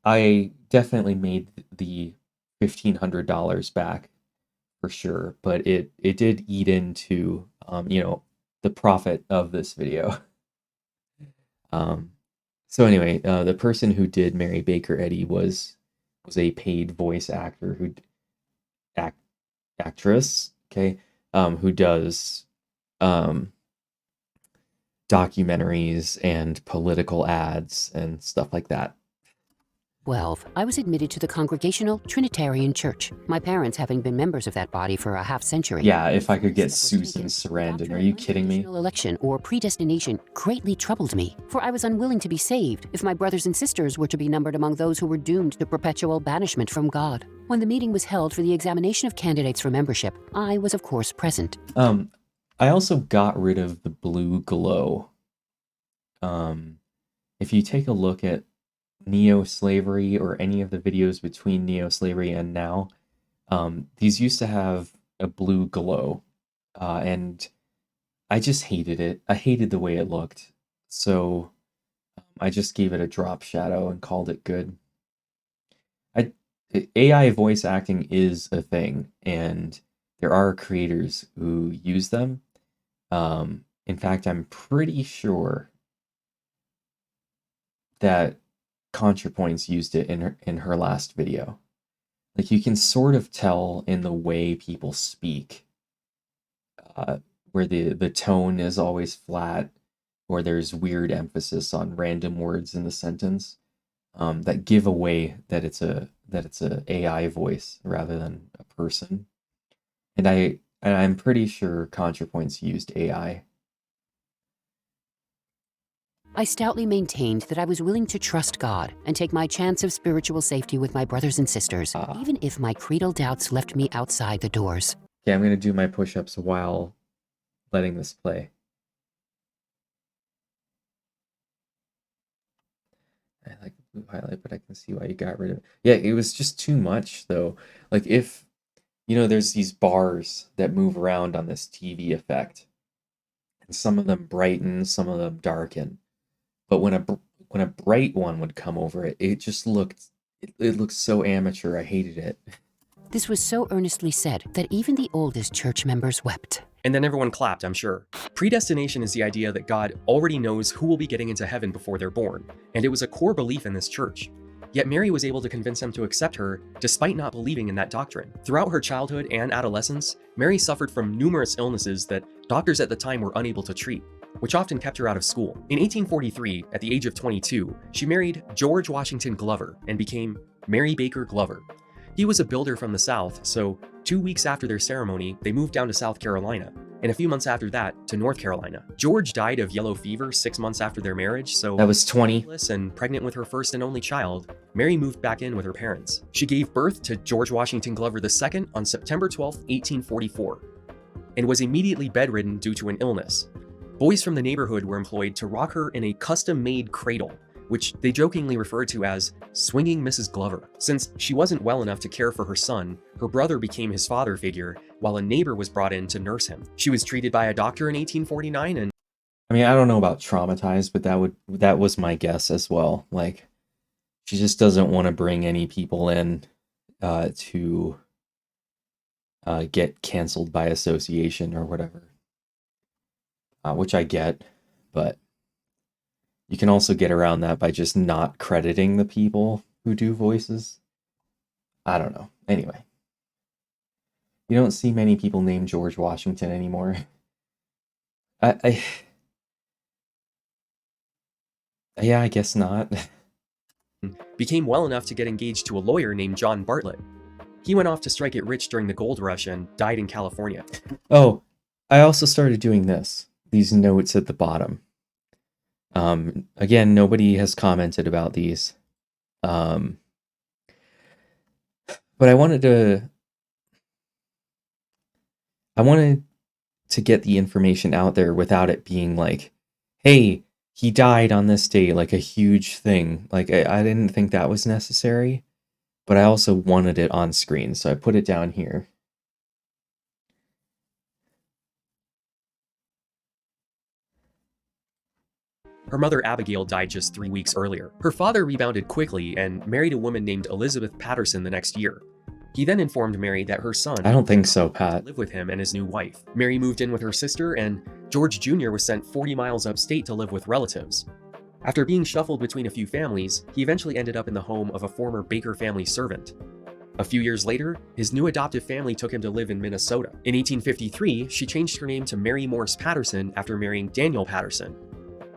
I definitely made the $1,500 back for sure, but it did eat into the profit of this video. So anyway, the person who did Mary Baker Eddy was a paid voice actor actress, okay, who does documentaries and political ads and stuff like that. 12, I was admitted to the Congregational Trinitarian Church, my parents having been members of that body for a half-century. Yeah, if I could get Susan Sarandon, are you kidding me? Election or predestination greatly troubled me, for I was unwilling to be saved if my brothers and sisters were to be numbered among those who were doomed to perpetual banishment from God. When the meeting was held for the examination of candidates for membership, I was of course present. I also got rid of the blue glow. If you take a look at neo-slavery or any of the videos between neo-slavery and now, these used to have a blue glow, and I just hated it. I hated the way it looked, so I just gave it a drop shadow and called it good. AI voice acting is a thing, and there are creators who use them. In fact, I'm pretty sure that ContraPoints used it in her last video. Like you can sort of tell in the way people speak, where the tone is always flat, or there's weird emphasis on random words in the sentence, that give away that it's a AI voice rather than a person. And I'm pretty sure ContraPoints used AI. I stoutly maintained that I was willing to trust God and take my chance of spiritual safety with my brothers and sisters, even if my creedal doubts left me outside the doors. Okay, I'm going to do my push-ups while letting this play. I like the blue highlight, but I can see why you got rid of it. Yeah, it was just too much, though. Like, if, there's these bars that move around on this TV effect, and some of them brighten, some of them darken. But when a bright one would come over it, it just looked so amateur. I hated it. This was so earnestly said that even the oldest church members wept. And then everyone clapped, I'm sure. Predestination is the idea that God already knows who will be getting into heaven before they're born, and it was a core belief in this church. Yet Mary was able to convince them to accept her despite not believing in that doctrine. Throughout her childhood and adolescence, Mary suffered from numerous illnesses that doctors at the time were unable to treat, which often kept her out of school. In 1843, at the age of 22, she married George Washington Glover and became Mary Baker Glover. He was a builder from the South, so 2 weeks after their ceremony, they moved down to South Carolina, and a few months after that, to North Carolina. George died of yellow fever 6 months after their marriage, so that was 20. And pregnant with her first and only child, Mary moved back in with her parents. She gave birth to George Washington Glover II on September 12, 1844, and was immediately bedridden due to an illness. Boys from the neighborhood were employed to rock her in a custom-made cradle, which they jokingly referred to as swinging Mrs. Glover. Since she wasn't well enough to care for her son, her brother became his father figure, while a neighbor was brought in to nurse him. She was treated by a doctor in 1849 and... I mean, I don't know about traumatized, but that was my guess as well. Like, she just doesn't want to bring any people in to get canceled by association or whatever. Which I get, but you can also get around that by just not crediting the people who do voices. I don't know. Anyway, you don't see many people named George Washington anymore. I yeah, I guess not. Became well enough to get engaged to a lawyer named John Bartlett. He went off to strike it rich during the gold rush and died in California. Oh, I also started doing these notes at the bottom. Again, nobody has commented about these. But I wanted to get the information out there without it being like, hey, he died on this day, like a huge thing. Like I didn't think that was necessary, but I also wanted it on screen, so I put it down here. Her mother Abigail died just 3 weeks earlier. Her father rebounded quickly and married a woman named Elizabeth Patterson the next year. He then informed Mary that her son I don't think so, would Pat. live with him and his new wife. Mary moved in with her sister, and George Jr. was sent 40 miles upstate to live with relatives. After being shuffled between a few families, he eventually ended up in the home of a former Baker family servant. A few years later, his new adoptive family took him to live in Minnesota. In 1853, she changed her name to Mary Morse Patterson after marrying Daniel Patterson,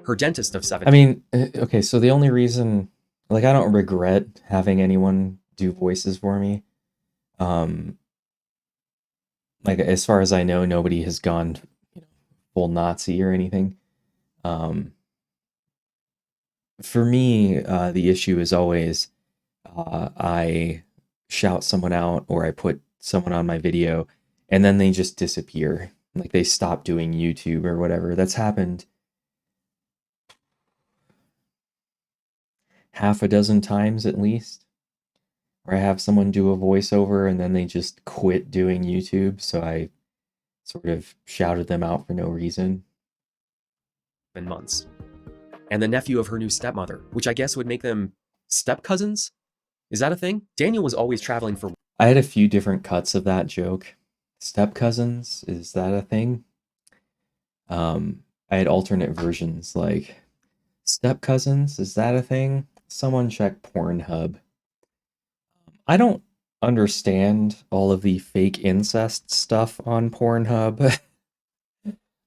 her dentist of 7. I mean, okay, so the only reason, like, I don't regret having anyone do voices for me. Like, as far as I know, nobody has gone, full Nazi or anything. For me, the issue is always I shout someone out or I put someone on my video and then they just disappear. Like they stop doing YouTube or whatever. That's happened half a dozen times at least. Where I have someone do a voiceover and then they just quit doing YouTube, so I sort of shouted them out for no reason. Months. And the nephew of her new stepmother, which I guess would make them step cousins? Is that a thing? Daniel was always traveling for. I had a few different cuts of that joke. Step cousins, is that a thing? I had alternate versions like step cousins, is that a thing? Someone check Pornhub. I don't understand all of the fake incest stuff on Pornhub.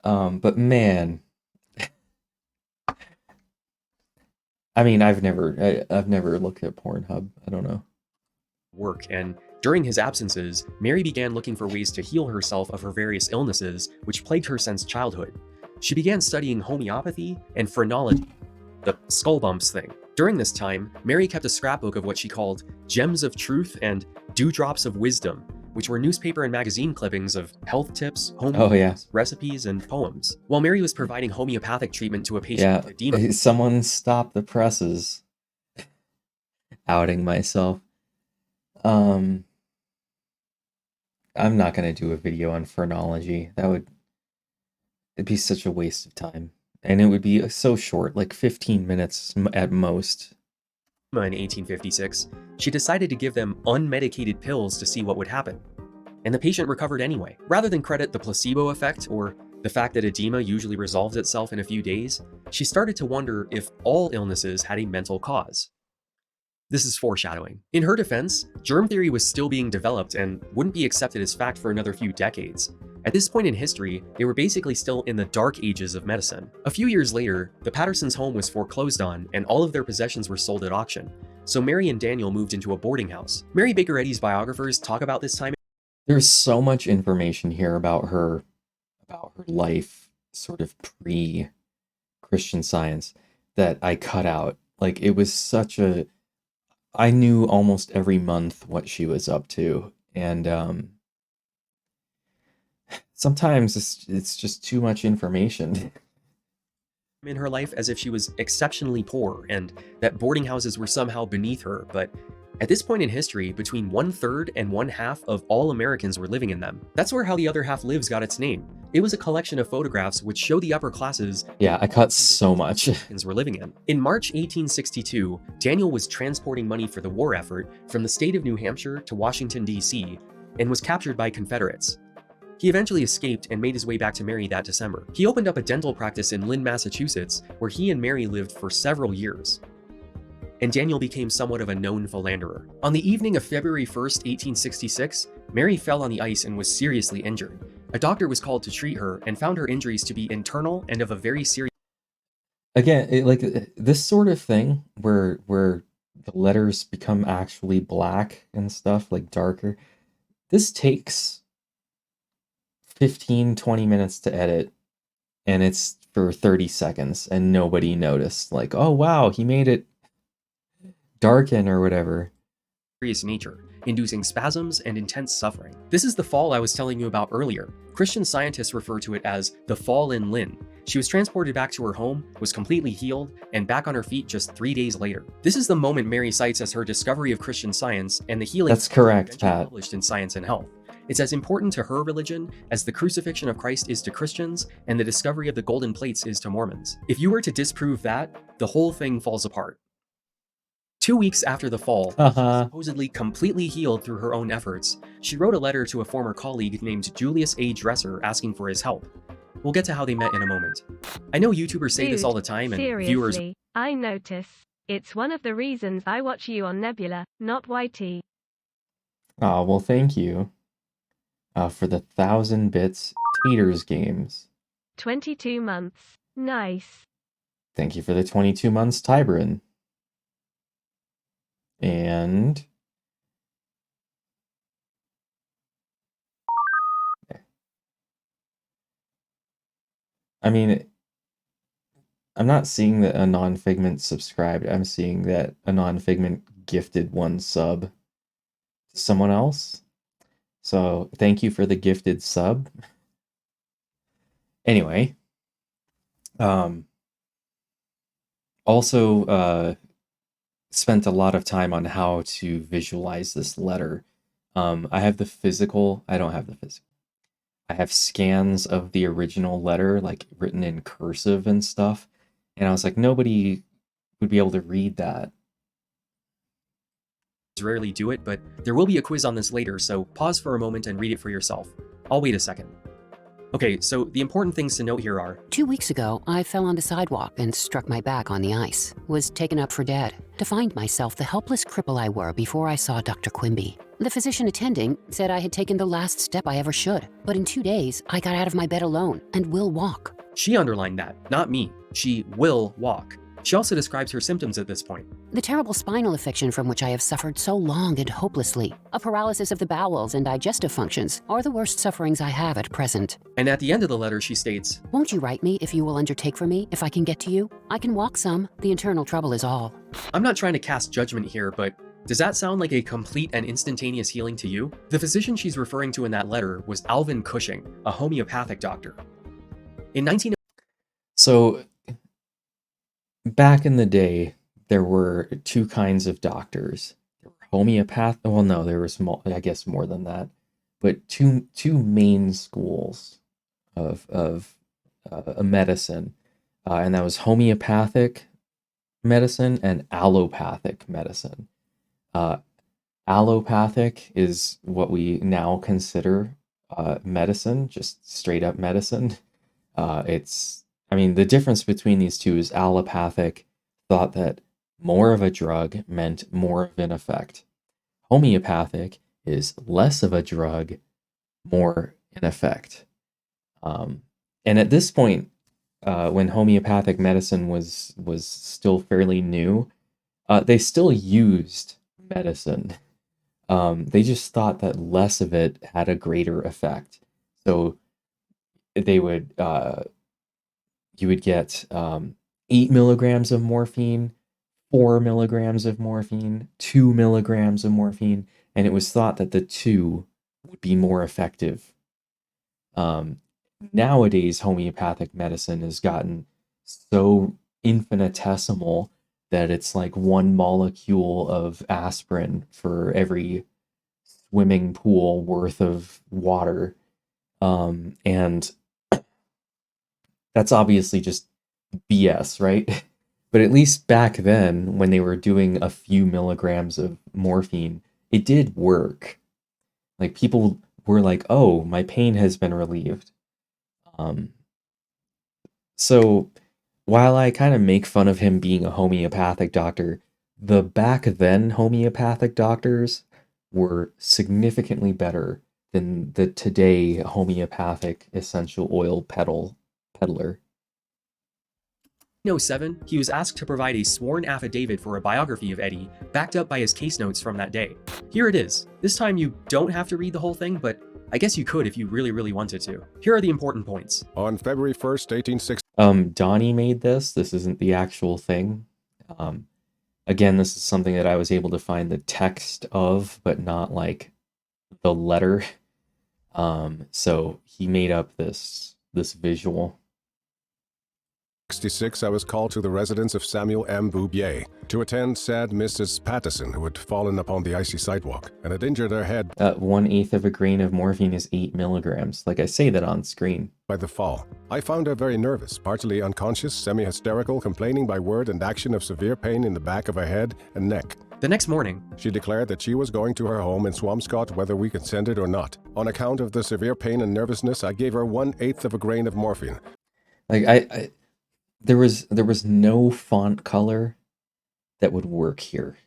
But man, I mean, I've never looked at Pornhub. I don't know. Work, and during his absences, Mary began looking for ways to heal herself of her various illnesses, which plagued her since childhood. She began studying homeopathy and phrenology, the skull bumps thing. During this time, Mary kept a scrapbook of what she called gems of truth and dewdrops of wisdom, which were newspaper and magazine clippings of health tips, recipes, and poems. While Mary was providing homeopathic treatment to a patient with edema. Someone stop the presses. Outing myself. I'm not gonna do a video on phrenology. It'd be such a waste of time. And it would be so short, like 15 minutes at most. In 1856, she decided to give them unmedicated pills to see what would happen. And the patient recovered anyway. Rather than credit the placebo effect or the fact that edema usually resolves itself in a few days, she started to wonder if all illnesses had a mental cause. This is foreshadowing. In her defense, germ theory was still being developed and wouldn't be accepted as fact for another few decades. At this point in history, they were basically still in the dark ages of medicine. A few years later, the Pattersons' home was foreclosed on and all of their possessions were sold at auction. So Mary and Daniel moved into a boarding house. Mary Baker Eddy's biographers talk about this time. There's so much information here about her life, sort of pre-Christian Science, that I cut out. Like, it was such a... I knew almost every month what she was up to, and sometimes it's just too much information. In her life as if she was exceptionally poor and that boarding houses were somehow beneath her, but at this point in history, between 1/3 and 1/2 of all Americans were living in them. That's where How the Other Half Lives got its name. It was a collection of photographs which show the upper classes. Yeah, I cut so much. Were living in. In March 1862, Daniel was transporting money for the war effort from the state of New Hampshire to Washington, D.C., and was captured by Confederates. He eventually escaped and made his way back to Mary that December. He opened up a dental practice in Lynn, Massachusetts, where he and Mary lived for several years. and Daniel became somewhat of a known philanderer. On the evening of February 1st, 1866, Mary fell on the ice and was seriously injured. A doctor was called to treat her and found her injuries to be internal and of a very serious. Again, this sort of thing where the letters become actually black and stuff, like darker. This takes 15-20 minutes to edit, and it's for 30 seconds and nobody noticed. Like, oh wow, he made it darken or whatever. Nature, inducing spasms and intense suffering. This is the fall I was telling you about earlier. Christian scientists refer to it as the fall in Lynn. She was transported back to her home, was completely healed, and back on her feet just 3 days later. This is the moment Mary cites as her discovery of Christian Science and the healing. That's correct, Pat. Published in Science and Health. It's as important to her religion as the crucifixion of Christ is to Christians and the discovery of the golden plates is to Mormons. If you were to disprove that, the whole thing falls apart. 2 weeks after the fall, supposedly completely healed through her own efforts, she wrote a letter to a former colleague named Julius A. Dresser asking for his help. We'll get to how they met in a moment. I know YouTubers say this all the time, and seriously, viewers. I notice. It's one of the reasons I watch you on Nebula, not YT. Oh, well, thank you for the 1,000 bits Taters games. 22 months. Nice. Thank you for the 22 months Tybrin. And I mean, I'm not seeing that a non-Figment subscribed. I'm seeing that a non-Figment gifted one sub to someone else. So thank you for the gifted sub. Anyway, also spent a lot of time on how to visualize this letter. I have the physical. I don't have the physical. I have scans of the original letter, like written in cursive and stuff. And I was like, nobody would be able to read that. Rarely do it, but there will be a quiz on this later, so pause for a moment and read it for yourself. I'll wait a second. Okay, so the important things to note here are 2 weeks ago, I fell on the sidewalk and struck my back on the ice. Was taken up for dead. To find myself the helpless cripple I were before I saw Dr. Quimby. The physician attending said I had taken the last step I ever should. But in 2 days, I got out of my bed alone and will walk. She underlined that, not me. She will walk. She also describes her symptoms at this point. The terrible spinal affliction from which I have suffered so long and hopelessly, a paralysis of the bowels and digestive functions, are the worst sufferings I have at present. And at the end of the letter, she states, Won't you write me if you will undertake for me, if I can get to you? I can walk some. The internal trouble is all. I'm not trying to cast judgment here, but does that sound like a complete and instantaneous healing to you? The physician she's referring to in that letter was Alvin Cushing, a homeopathic doctor. In 19... So back in the day, there were two kinds of doctors. There were homeopath. Well, no, there was I guess more than that, but two main schools of medicine, and that was homeopathic medicine and allopathic medicine. Allopathic is what we now consider medicine, just straight up medicine. I mean, the difference between these two is allopathic thought that more of a drug meant more of an effect. Homeopathic is less of a drug, more an effect. And at this point, when homeopathic medicine was still fairly new, they still used medicine. They just thought that less of it had a greater effect. So they would... you would get 8 milligrams of morphine, 4 milligrams of morphine, 2 milligrams of morphine, and it was thought that the 2 would be more effective. Nowadays, homeopathic medicine has gotten so infinitesimal that it's like 1 molecule of aspirin for every swimming pool worth of water. And that's obviously just BS, right? But at least back then, when they were doing a few milligrams of morphine, it did work. Like, people were like, oh, my pain has been relieved. So while I kind of make fun of him being a homeopathic doctor, the back then homeopathic doctors were significantly better than the today homeopathic essential oil peddler. 1907, he was asked to provide a sworn affidavit for a biography of Eddie, backed up by his case notes from that day. Here it is. This time you don't have to read the whole thing, but I guess you could if you really wanted to. Here are the important points. On February 1st, 1860, Donnie made this. This isn't the actual thing. Again, this is something that I was able to find the text of, but not like the letter. So he made up this visual. 66, I was called to the residence of Samuel M. Boubier to attend sad Mrs. Patterson, who had fallen upon the icy sidewalk and had injured her head 1/8 of a grain of morphine is 8 milligrams. Like I say that on screen. by the fall. I found her very nervous, partly unconscious, semi-hysterical, complaining by word and action of severe pain in the back of her head and neck. The next morning, She declared that she was going to her home in Swampscott whether we consented or not. On account of the severe pain and nervousness, I gave her 1/8 of a grain of morphine. Like there was no font color that would work here.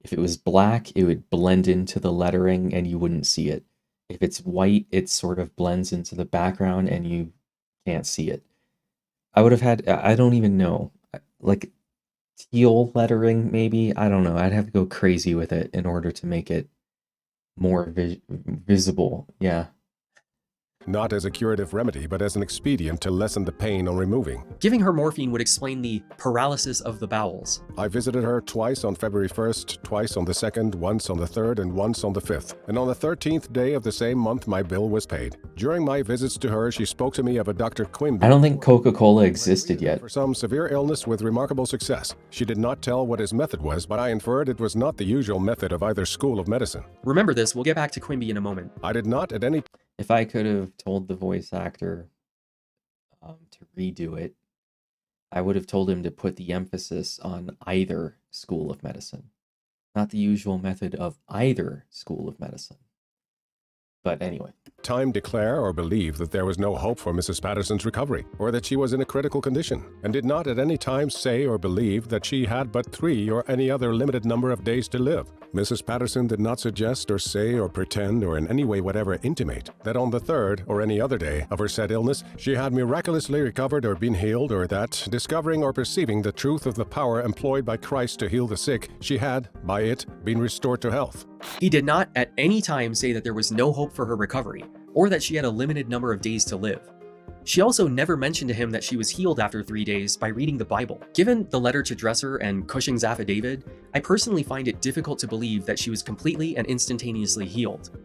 If it was black, it would blend into the lettering and you wouldn't see it. If it's white, it sort of blends into the background and you can't see it. I would have had, I don't even know, like teal lettering maybe. I don't know. I'd have to go crazy with it in order to make it more visible. Yeah. Not as a curative remedy, but as an expedient to lessen the pain on removing. giving her morphine would explain the paralysis of the bowels. I visited her twice on February 1st, twice on the 2nd, once on the 3rd, and once on the 5th. And on the 13th day of the same month, my bill was paid. During my visits to her, she spoke to me of a Dr. Quimby. I don't think Coca-Cola existed yet. For some severe illness with remarkable success. She did not tell what his method was, but I inferred it was not the usual method of either school of medicine. Remember this, we'll get back to Quimby in a moment. I did not at any If I could have told the voice actor to redo it, I would have told him to put the emphasis on either school of medicine, not the usual method of either school of medicine. But anyway, time declare or believe that there was no hope for Mrs. Patterson's recovery, or that she was in a critical condition, and did not at any time say or believe that she had but 3 or any other limited number of days to live. Mrs. Patterson did not suggest or say or pretend or in any way whatever intimate that on the 3rd or any other day of her said illness she had miraculously recovered or been healed, or that, discovering or perceiving the truth of the power employed by Christ to heal the sick, she had, by it, been restored to health. He did not at any time say that there was no hope for her recovery, or that she had a limited number of days to live. She also never mentioned to him that she was healed after 3 days by reading the Bible. Given the letter to Dresser and Cushing's affidavit, I personally find it difficult to believe that she was completely and instantaneously healed.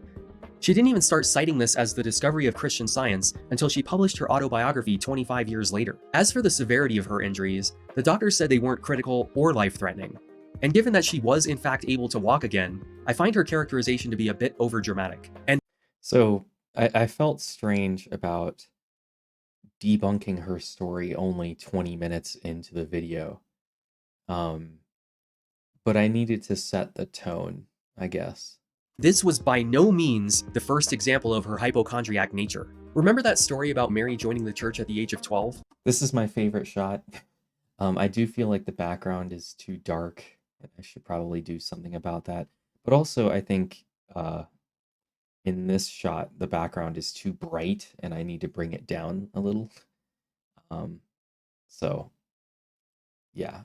She didn't even start citing this as the discovery of Christian Science until she published her autobiography 25 years later. As for the severity of her injuries, the doctors said they weren't critical or life-threatening. And given that she was in fact able to walk again, I find her characterization to be a bit overdramatic. And so I felt strange about debunking her story only 20 minutes into the video. But I needed to set the tone, I guess. this was by no means the first example of her hypochondriac nature. Remember that story about Mary joining the church at the age of 12? This is my favorite shot. I do feel like the background is too dark, and I should probably do something about that. But also, I think in this shot, the background is too bright, and I need to bring it down a little. So, yeah.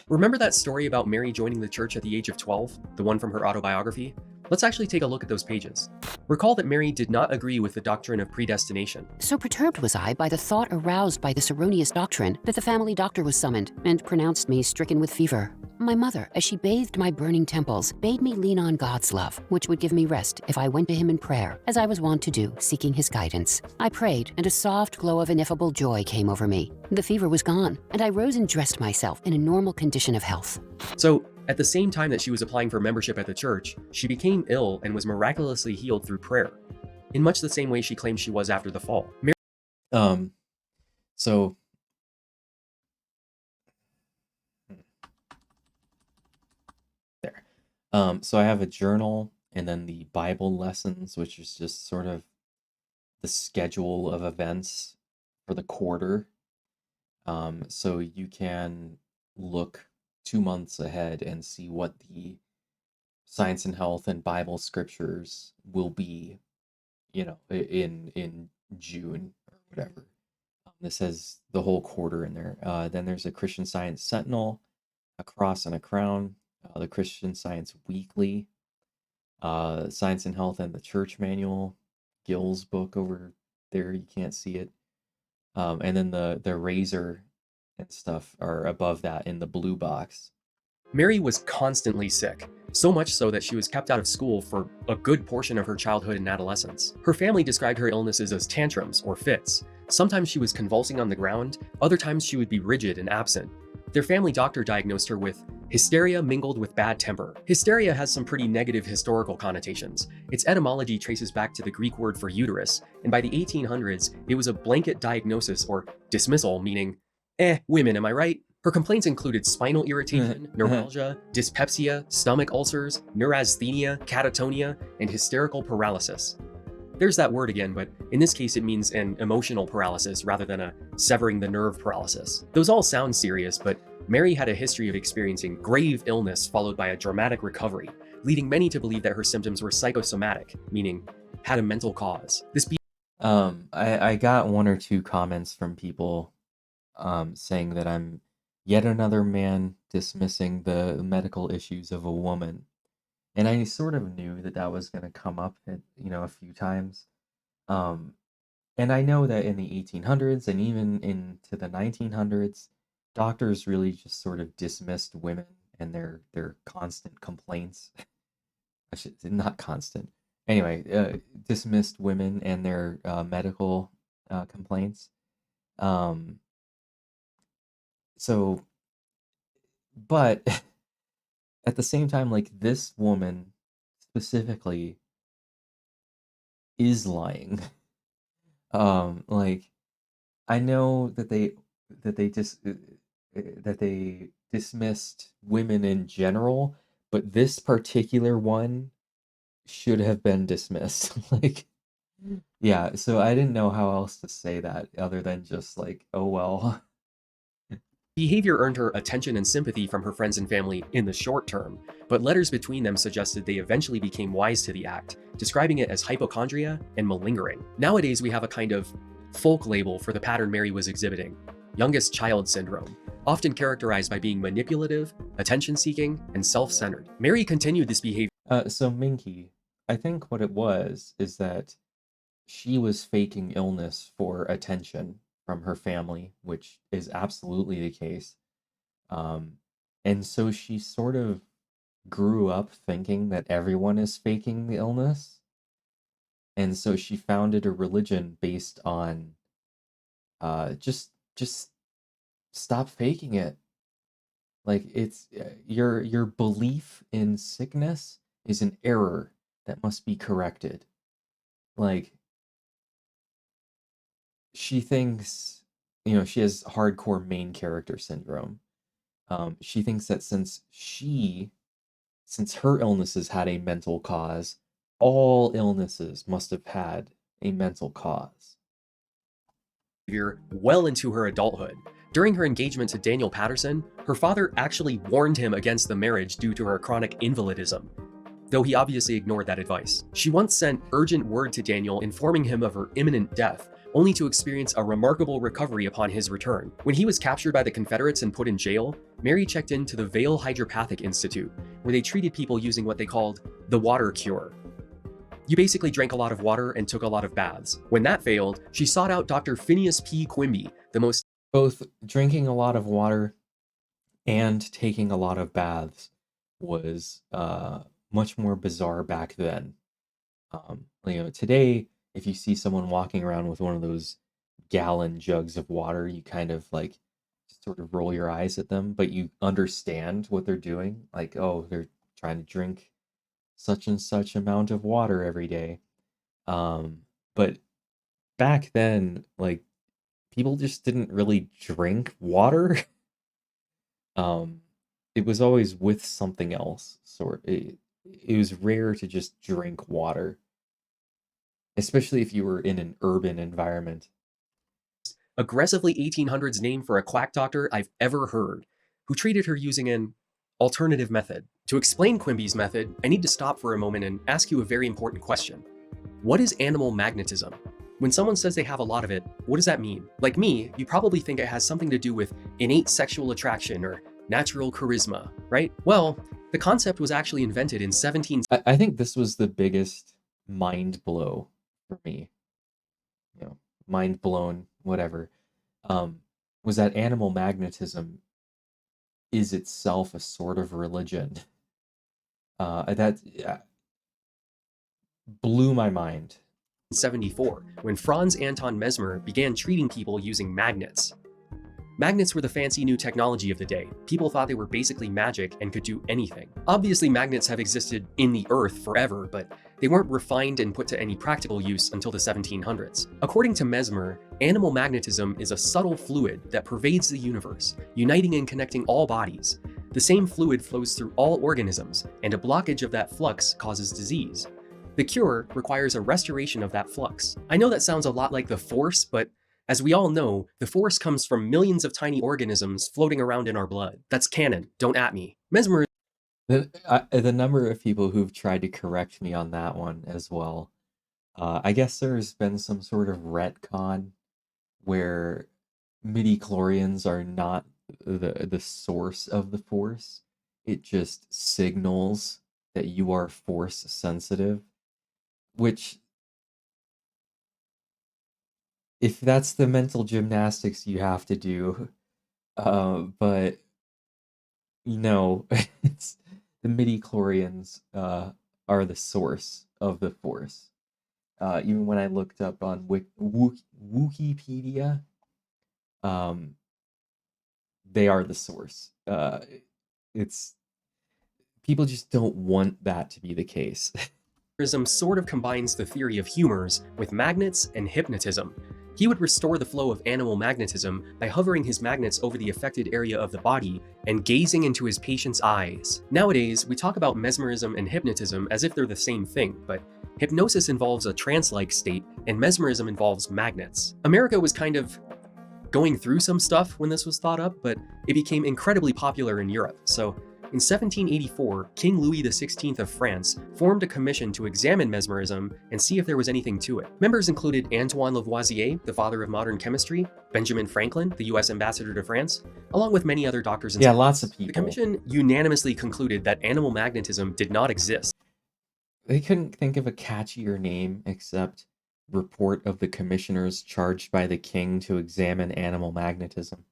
Remember that story about Mary joining the church at the age of 12, the one from her autobiography? Let's actually take a look at those pages. Recall that Mary did not agree with the doctrine of predestination. So perturbed was I by the thought aroused by this erroneous doctrine that the family doctor was summoned and pronounced me stricken with fever. My mother, as she bathed my burning temples, bade me lean on God's love, which would give me rest if I went to him in prayer, as I was wont to do, seeking his guidance. I prayed, and a soft glow of ineffable joy came over me. The fever was gone, and I rose and dressed myself in a normal condition of health. So, at the same time that she was applying for membership at the church, she became ill and was miraculously healed through prayer, in much the same way she claimed she was after the fall. So there. So I have a journal and then the Bible lessons, which is just sort of the schedule of events for the quarter. So you can look 2 months ahead and see what the science and health and Bible scriptures will be, in June or whatever. This has the whole quarter in there. Then there's a Christian Science Sentinel, a cross and a crown, the Christian Science Weekly, Science and Health and the Church Manual, Gill's book over there. You can't see it. And then the razor and stuff are above that in the blue box. Mary was constantly sick, so much so that she was kept out of school for a good portion of her childhood and adolescence. Her family described her illnesses as tantrums or fits. Sometimes she was convulsing on the ground, other times she would be rigid and absent. Their family doctor diagnosed her with hysteria mingled with bad temper. Hysteria has some pretty negative historical connotations. Its etymology traces back to the Greek word for uterus, and by the 1800s, it was a blanket diagnosis or dismissal, meaning, women, am I right? Her complaints included spinal irritation, neuralgia, dyspepsia, stomach ulcers, neurasthenia, catatonia, and hysterical paralysis. There's that word again, but in this case it means an emotional paralysis rather than a severing the nerve paralysis. Those all sound serious, but Mary had a history of experiencing grave illness followed by a dramatic recovery, leading many to believe that her symptoms were psychosomatic, meaning had a mental cause. I got 1 or 2 comments from people saying that I'm yet another man dismissing the medical issues of a woman. And I sort of knew that that was going to come up, a few times. And I know that in the 1800s and even into the 1900s, doctors really just sort of dismissed women and their constant complaints. Not constant. Anyway, dismissed women and their medical complaints. So, but at the same time, like, this woman specifically is lying. Like, I know that they dismissed women in general, but this particular one should have been dismissed. Like, yeah, so I didn't know how else to say that other than just like, oh well. Behavior earned her attention and sympathy from her friends and family in the short term, but letters between them suggested they eventually became wise to the act, describing it as hypochondria and malingering. Nowadays, we have a kind of folk label for the pattern Mary was exhibiting, youngest child syndrome, often characterized by being manipulative, attention-seeking, and self-centered. Mary continued this behavior. So Minky, I think what it was is that she was faking illness for attention from her family, which is absolutely the case. And so she sort of grew up thinking that everyone is faking the illness. And so she founded a religion based on just stop faking it. Like, it's your belief in sickness is an error that must be corrected. Like, she thinks, she has hardcore main character syndrome. She thinks that since her illnesses had a mental cause, all illnesses must have had a mental cause. Well into her adulthood. During her engagement to Daniel Patterson, her father actually warned him against the marriage due to her chronic invalidism, though he obviously ignored that advice. She once sent urgent word to Daniel informing him of her imminent death, only to experience a remarkable recovery upon his return. When he was captured by the Confederates and put in jail, Mary checked into the Vail Hydropathic Institute, where they treated people using what they called the water cure. You basically drank a lot of water and took a lot of baths. When that failed, she sought out Dr. Phineas P. Quimby, the most... Both drinking a lot of water and taking a lot of baths was much more bizarre back then. Today, if you see someone walking around with one of those gallon jugs of water, you kind of like sort of roll your eyes at them, but you understand what they're doing. Like, oh, they're trying to drink such and such amount of water every day. But back then, like, people just didn't really drink water. It was always with something else. It was rare to just drink water, especially if you were in an urban environment. Aggressively 1800s name for a quack doctor I've ever heard, who treated her using an alternative method. To explain Quimby's method, I need to stop for a moment and ask you a very important question. What is animal magnetism? When someone says they have a lot of it, what does that mean? Like me, you probably think it has something to do with innate sexual attraction or natural charisma, right? Well, the concept was actually invented in 17... I think this was the biggest mind blow for me. You know, mind blown, whatever. Was that animal magnetism is itself a sort of religion. That blew my mind. 1974, when Franz Anton Mesmer began treating people using magnets. Magnets were the fancy new technology of the day. People thought they were basically magic and could do anything. Obviously, magnets have existed in the earth forever, but they weren't refined and put to any practical use until the 1700s. According to Mesmer, animal magnetism is a subtle fluid that pervades the universe, uniting and connecting all bodies. The same fluid flows through all organisms, and a blockage of that flux causes disease. The cure requires a restoration of that flux. I know that sounds a lot like the Force, but as we all know, the Force comes from millions of tiny organisms floating around in our blood. That's canon, don't at me. Mesmer... The number of people who've tried to correct me on that one as well. I guess there's been some sort of retcon where midi-chlorians are not the source of the Force. It just signals that you are Force sensitive, which, if that's the mental gymnastics you have to do, but it's the midi-chlorians are the source of the Force. Even when I looked up on Wikipedia, they are the source. It's people just don't want that to be the case. Sort of combines the theory of humors with magnets and hypnotism. He would restore the flow of animal magnetism by hovering his magnets over the affected area of the body and gazing into his patient's eyes. Nowadays, we talk about mesmerism and hypnotism as if they're the same thing, but hypnosis involves a trance-like state and mesmerism involves magnets. America was kind of going through some stuff when this was thought up, but it became incredibly popular in Europe. So in 1784, King Louis XVI of France formed a commission to examine mesmerism and see if there was anything to it. Members included Antoine Lavoisier, the father of modern chemistry, Benjamin Franklin, the US ambassador to France, along with many other doctors and lots of people. The commission unanimously concluded that animal magnetism did not exist. They couldn't think of a catchier name except Report of the Commissioners Charged by the King to Examine Animal Magnetism.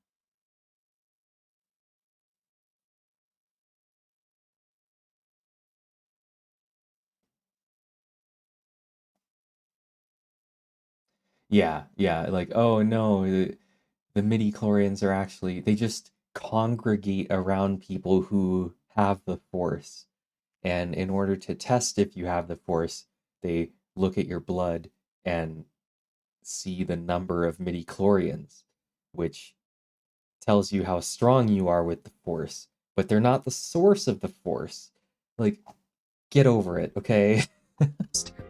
Yeah, like, oh no, the midi-chlorians are actually, they just congregate around people who have the Force. And in order to test if you have the Force, they look at your blood and see the number of midi-chlorians, which tells you how strong you are with the Force. But they're not the source of the Force. Like, get over it, okay?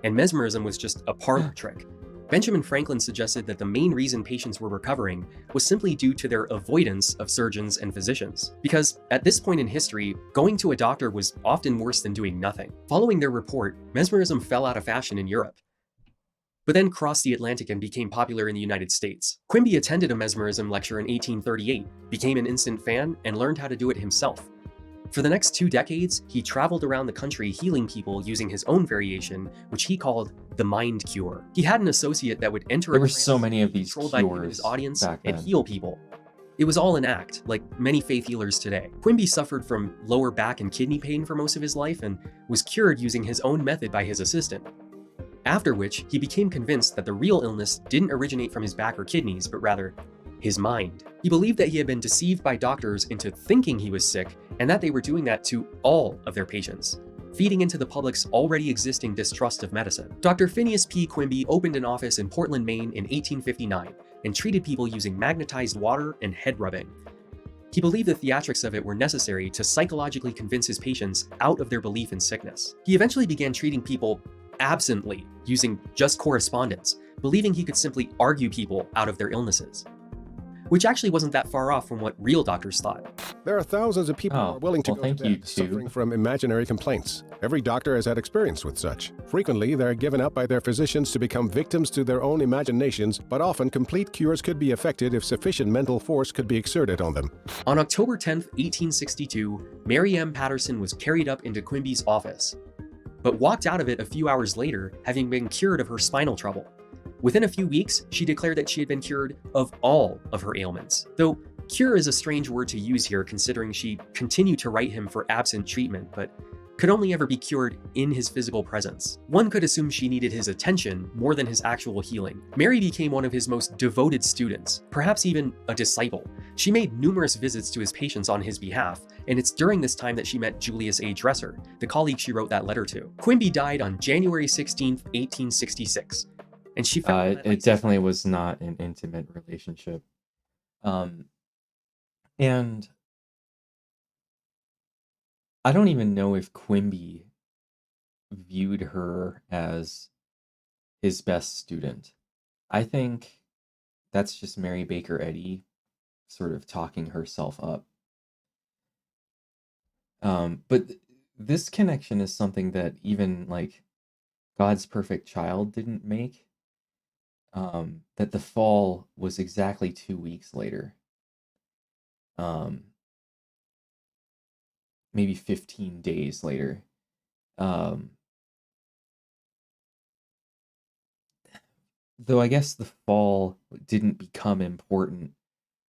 And mesmerism was just a parlor trick. Benjamin Franklin suggested that the main reason patients were recovering was simply due to their avoidance of surgeons and physicians. Because at this point in history, going to a doctor was often worse than doing nothing. Following their report, mesmerism fell out of fashion in Europe, but then crossed the Atlantic and became popular in the United States. Quimby attended a mesmerism lecture in 1838, became an instant fan, and learned how to do it himself. For the next 2 decades, he traveled around the country healing people using his own variation, which he called the mind cure. He had an associate that would enter There a were trance, so many of these controlled by cures his audience back and then. heal people. It was all an act, like many faith healers today. Quimby suffered from lower back and kidney pain for most of his life and was cured using his own method by his assistant. After which, he became convinced that the real illness didn't originate from his back or kidneys, but rather his mind. He believed that he had been deceived by doctors into thinking he was sick, and that they were doing that to all of their patients, feeding into the public's already existing distrust of medicine. Dr. Phineas P. Quimby opened an office in Portland, Maine in 1859 and treated people using magnetized water and head rubbing. He believed the theatrics of it were necessary to psychologically convince his patients out of their belief in sickness. He eventually began treating people absently, using just correspondence, believing he could simply argue people out of their illnesses. which actually wasn't that far off from what real doctors thought. There are thousands of people who Oh, are willing to well, go thank to you, bed too. suffering from imaginary complaints. Every doctor has had experience with such. Frequently, they're given up by their physicians to become victims to their own imaginations, but often complete cures could be effected if sufficient mental force could be exerted on them. On October 10th, 1862, Mary M. Patterson was carried up into Quimby's office, but walked out of it a few hours later, having been cured of her spinal trouble. Within a few weeks, she declared that she had been cured of all of her ailments. Though cure is a strange word to use here, considering she continued to write him for absent treatment, but could only ever be cured in his physical presence. One could assume she needed his attention more than his actual healing. Mary became one of his most devoted students, perhaps even a disciple. She made numerous visits to his patients on his behalf, and it's during this time that she met Julius A. Dresser, the colleague she wrote that letter to. Quimby died on January 16th, 1866, and she found It definitely was not an intimate relationship. And I don't even know if Quimby viewed her as his best student. I think that's just Mary Baker Eddy sort of talking herself up. But this connection is something that even like God's Perfect Child didn't make. That the fall was exactly 2 weeks later. Maybe 15 days later. Though I guess the fall didn't become important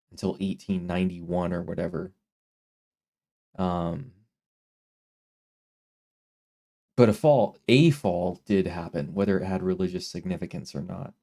until 1891 or whatever. But a fall did happen, whether it had religious significance or not.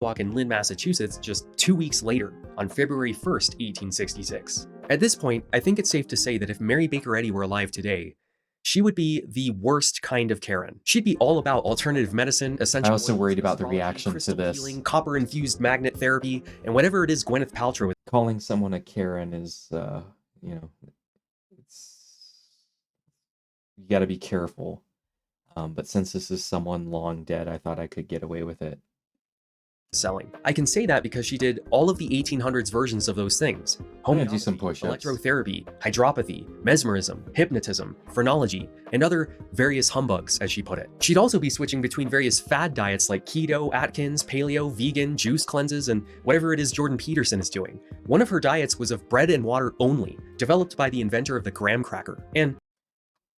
walk in Lynn, Massachusetts just 2 weeks later, on February 1st, 1866. At this point, I think it's safe to say that if Mary Baker Eddy were alive today, she would be the worst kind of Karen. She'd be all about alternative medicine, essential I also oils, worried about the astrology, reaction to crystal this. healing, copper-infused magnet therapy, and whatever it is Gwyneth Paltrow is. Calling someone a Karen is, it's you got to be careful. But since this is someone long dead, I thought I could get away with it. Selling. I can say that because she did all of the 1800s versions of those things. I'm gonna do some Homeopathy, push-ups. electrotherapy, hydropathy, mesmerism, hypnotism, phrenology, and other various humbugs, as she put it. She'd also be switching between various fad diets like keto, Atkins, paleo, vegan, juice cleanses, and whatever it is Jordan Peterson is doing. One of her diets was of bread and water only, developed by the inventor of the graham cracker. And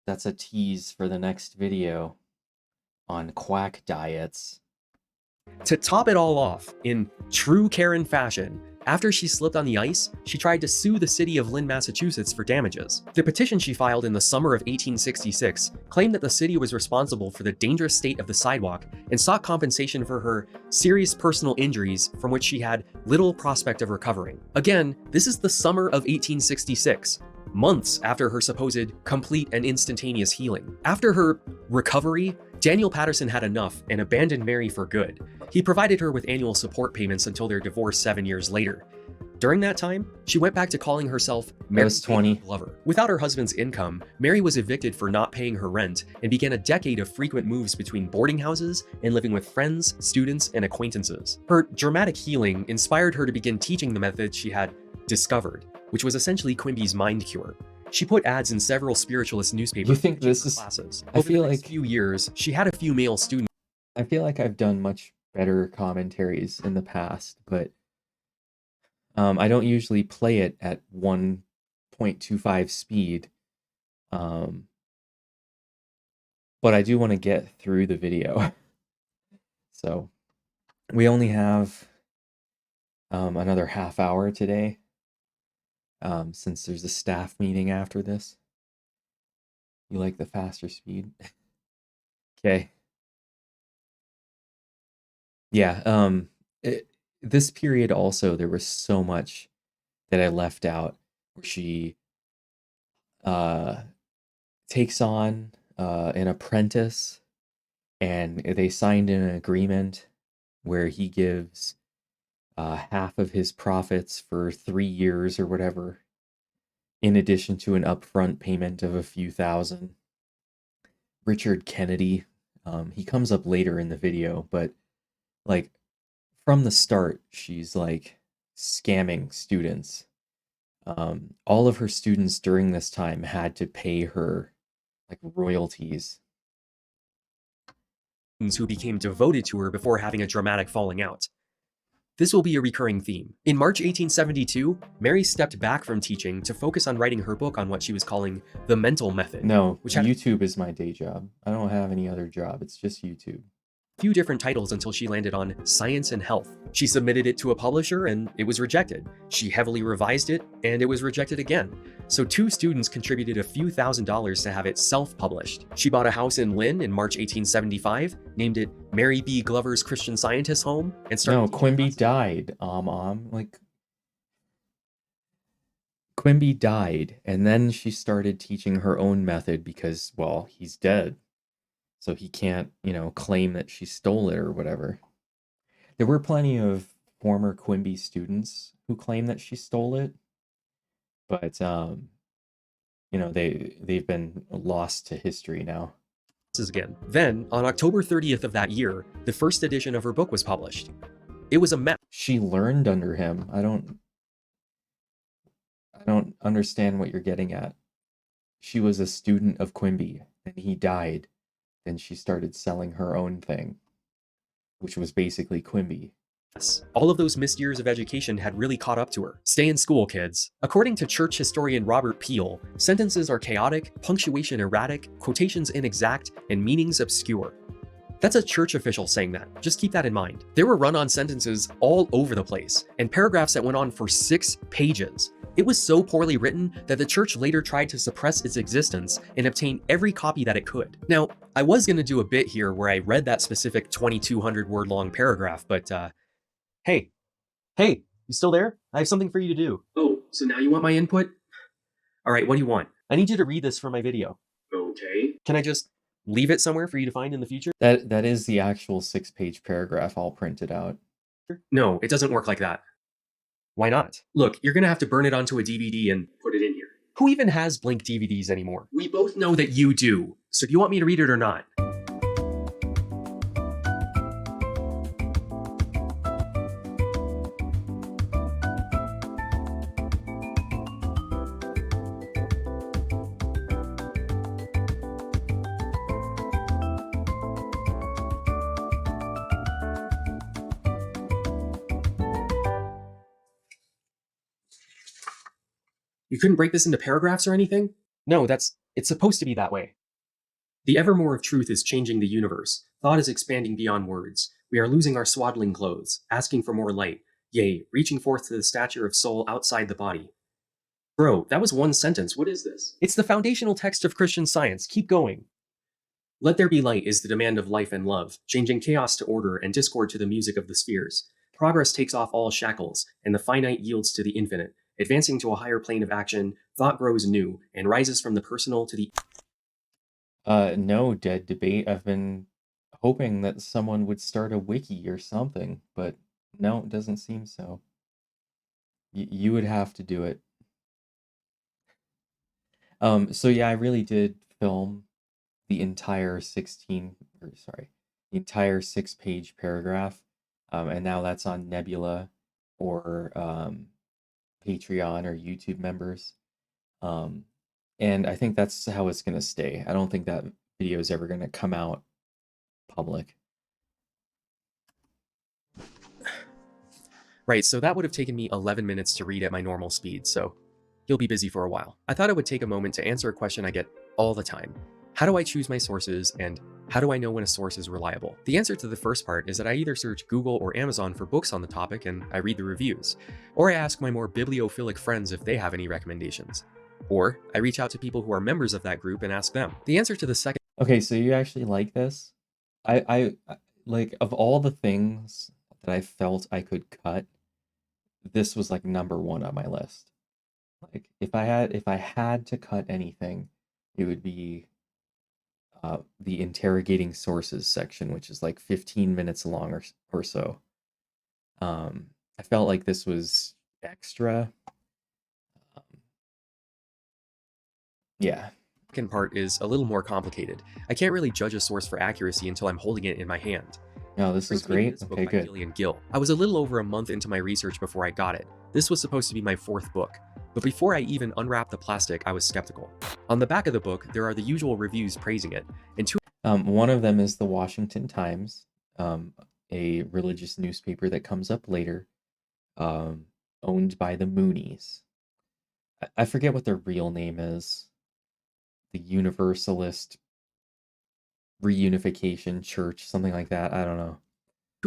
That's a tease for the next video on quack diets. to top it all off, in true Karen fashion, after she slipped on the ice, she tried to sue the city of Lynn, Massachusetts for damages. The petition she filed in the summer of 1866 claimed that the city was responsible for the dangerous state of the sidewalk and sought compensation for her serious personal injuries from which she had little prospect of recovering. Again, this is the summer of 1866. Months after her supposed complete and instantaneous healing. After her recovery, Daniel Patterson had enough and abandoned Mary for good. He provided her with annual support payments until their divorce 7 years later. During that time, she went back to calling herself Mary was 20. Baker Glover. Without her husband's income, Mary was evicted for not paying her rent and began a decade of frequent moves between boarding houses and living with friends, students, and acquaintances. Her dramatic healing inspired her to begin teaching the methods she had discovered, which was essentially Quimby's mind cure. She put ads in several spiritualist newspapers. You think teaching this her is- classes. I Over feel the next like- few years, she had a few male students. I feel like I've done much better commentaries in the past, but I don't usually play it at 1.25 speed. But I do want to get through the video. So we only have another half hour today, since there's a staff meeting after this. You like the faster speed? Okay. Yeah, this period also, there was so much that I left out where she takes on an apprentice, and they signed an agreement where he gives half of his profits for 3 years or whatever, in addition to an upfront payment of a few thousand. Richard Kennedy, he comes up later in the video, but like from the start, she's like scamming students. All of her students during this time had to pay her like royalties. Who became devoted to her before having a dramatic falling out. This will be a recurring theme. In March 1872, Mary stepped back from teaching to focus on writing her book on what she was calling the mental method. No, which had YouTube is my day job. I don't have any other job. It's just YouTube. few different titles until she landed on Science and Health. She submitted it to a publisher and it was rejected. She heavily revised it and it was rejected again. So 2 students contributed a few $1,000s to have it self-published. She bought a house in Lynn in March 1875, named it Mary B. Glover's Christian Scientist Home, and started. No, Quimby died. Like Quimby died, and then she started teaching her own method because, well, he's dead. So he can't, claim that she stole it or whatever. There were plenty of former Quimby students who claim that she stole it, but they've been lost to history now. Again. Then, on October 30th of that year, the first edition of her book was published. It was a mess. She learned under him. I don't understand what you're getting at. She was a student of Quimby, and he died. Then she started selling her own thing, which was basically Quimby. All of those missed years of education had really caught up to her. Stay in school, kids. According to church historian Robert Peel, sentences are chaotic, punctuation erratic, quotations inexact, and meanings obscure. That's a church official saying that. Just keep that in mind. There were run-on sentences all over the place, and paragraphs that went on for 6 pages. It was so poorly written that the church later tried to suppress its existence and obtain every copy that it could. Now, I was going to do a bit here where I read that specific 2,200 word long paragraph, but Hey, you still there? I have something for you to do. Oh, so now you want my input? All right, what do you want? I need you to read this for my video. Okay. Can I just leave it somewhere for you to find in the future? That is the actual 6-page paragraph all printed out. No, it doesn't work like that. Why not? Look, you're gonna have to burn it onto a DVD and put it in here. Who even has blank DVDs anymore? We both know that you do. So do you want me to read it or not? You couldn't break this into paragraphs or anything? No, it's supposed to be that way. The evermore of truth is changing the universe. Thought is expanding beyond words. We are losing our swaddling clothes, asking for more light, yea, reaching forth to the stature of soul outside the body. Bro, that was one sentence. What is this? It's the foundational text of Christian Science. Keep going. Let there be light is the demand of life and love, changing chaos to order and discord to the music of the spheres. Progress takes off all shackles, and the finite yields to the infinite. Advancing to a higher plane of action, thought grows new and rises from the personal to the... No, Dead Debate. I've been hoping that someone would start a wiki or something, but no, it doesn't seem so. You would have to do it. So yeah, I really did film the entire 6-page paragraph, and now that's on Nebula or Patreon or YouTube members. And I think that's how it's going to stay. I don't think that video is ever going to come out public. Right, so that would have taken me 11 minutes to read at my normal speed, so you'll be busy for a while. I thought I would take a moment to answer a question I get all the time. How do I choose my sources, and how do I know when a source is reliable? The answer to the first part is that I either search Google or Amazon for books on the topic and I read the reviews, or I ask my more bibliophilic friends if they have any recommendations. Or I reach out to people who are members of that group and ask them. The answer to the second... Okay, so you actually like this? I like, of all the things that I felt I could cut, this was like number 1 on my list. Like, if I had to cut anything, it would be the interrogating sources section, which is like 15 minutes long or so. I felt like this was extra. Yeah. The second part is a little more complicated. I can't really judge a source for accuracy until I'm holding it in my hand. Oh, this is Brings me to great. this book Okay, by good. Gillian Gill. I was a little over a month into my research before I got it. This was supposed to be my 4th book, but before I even unwrapped the plastic, I was skeptical. On the back of the book, there are the usual reviews praising it, and two One of them is the Washington Times, a religious newspaper that comes up later, owned by the Moonies. I forget what their real name is. The Universalist Reunification Church, something like that. I don't know.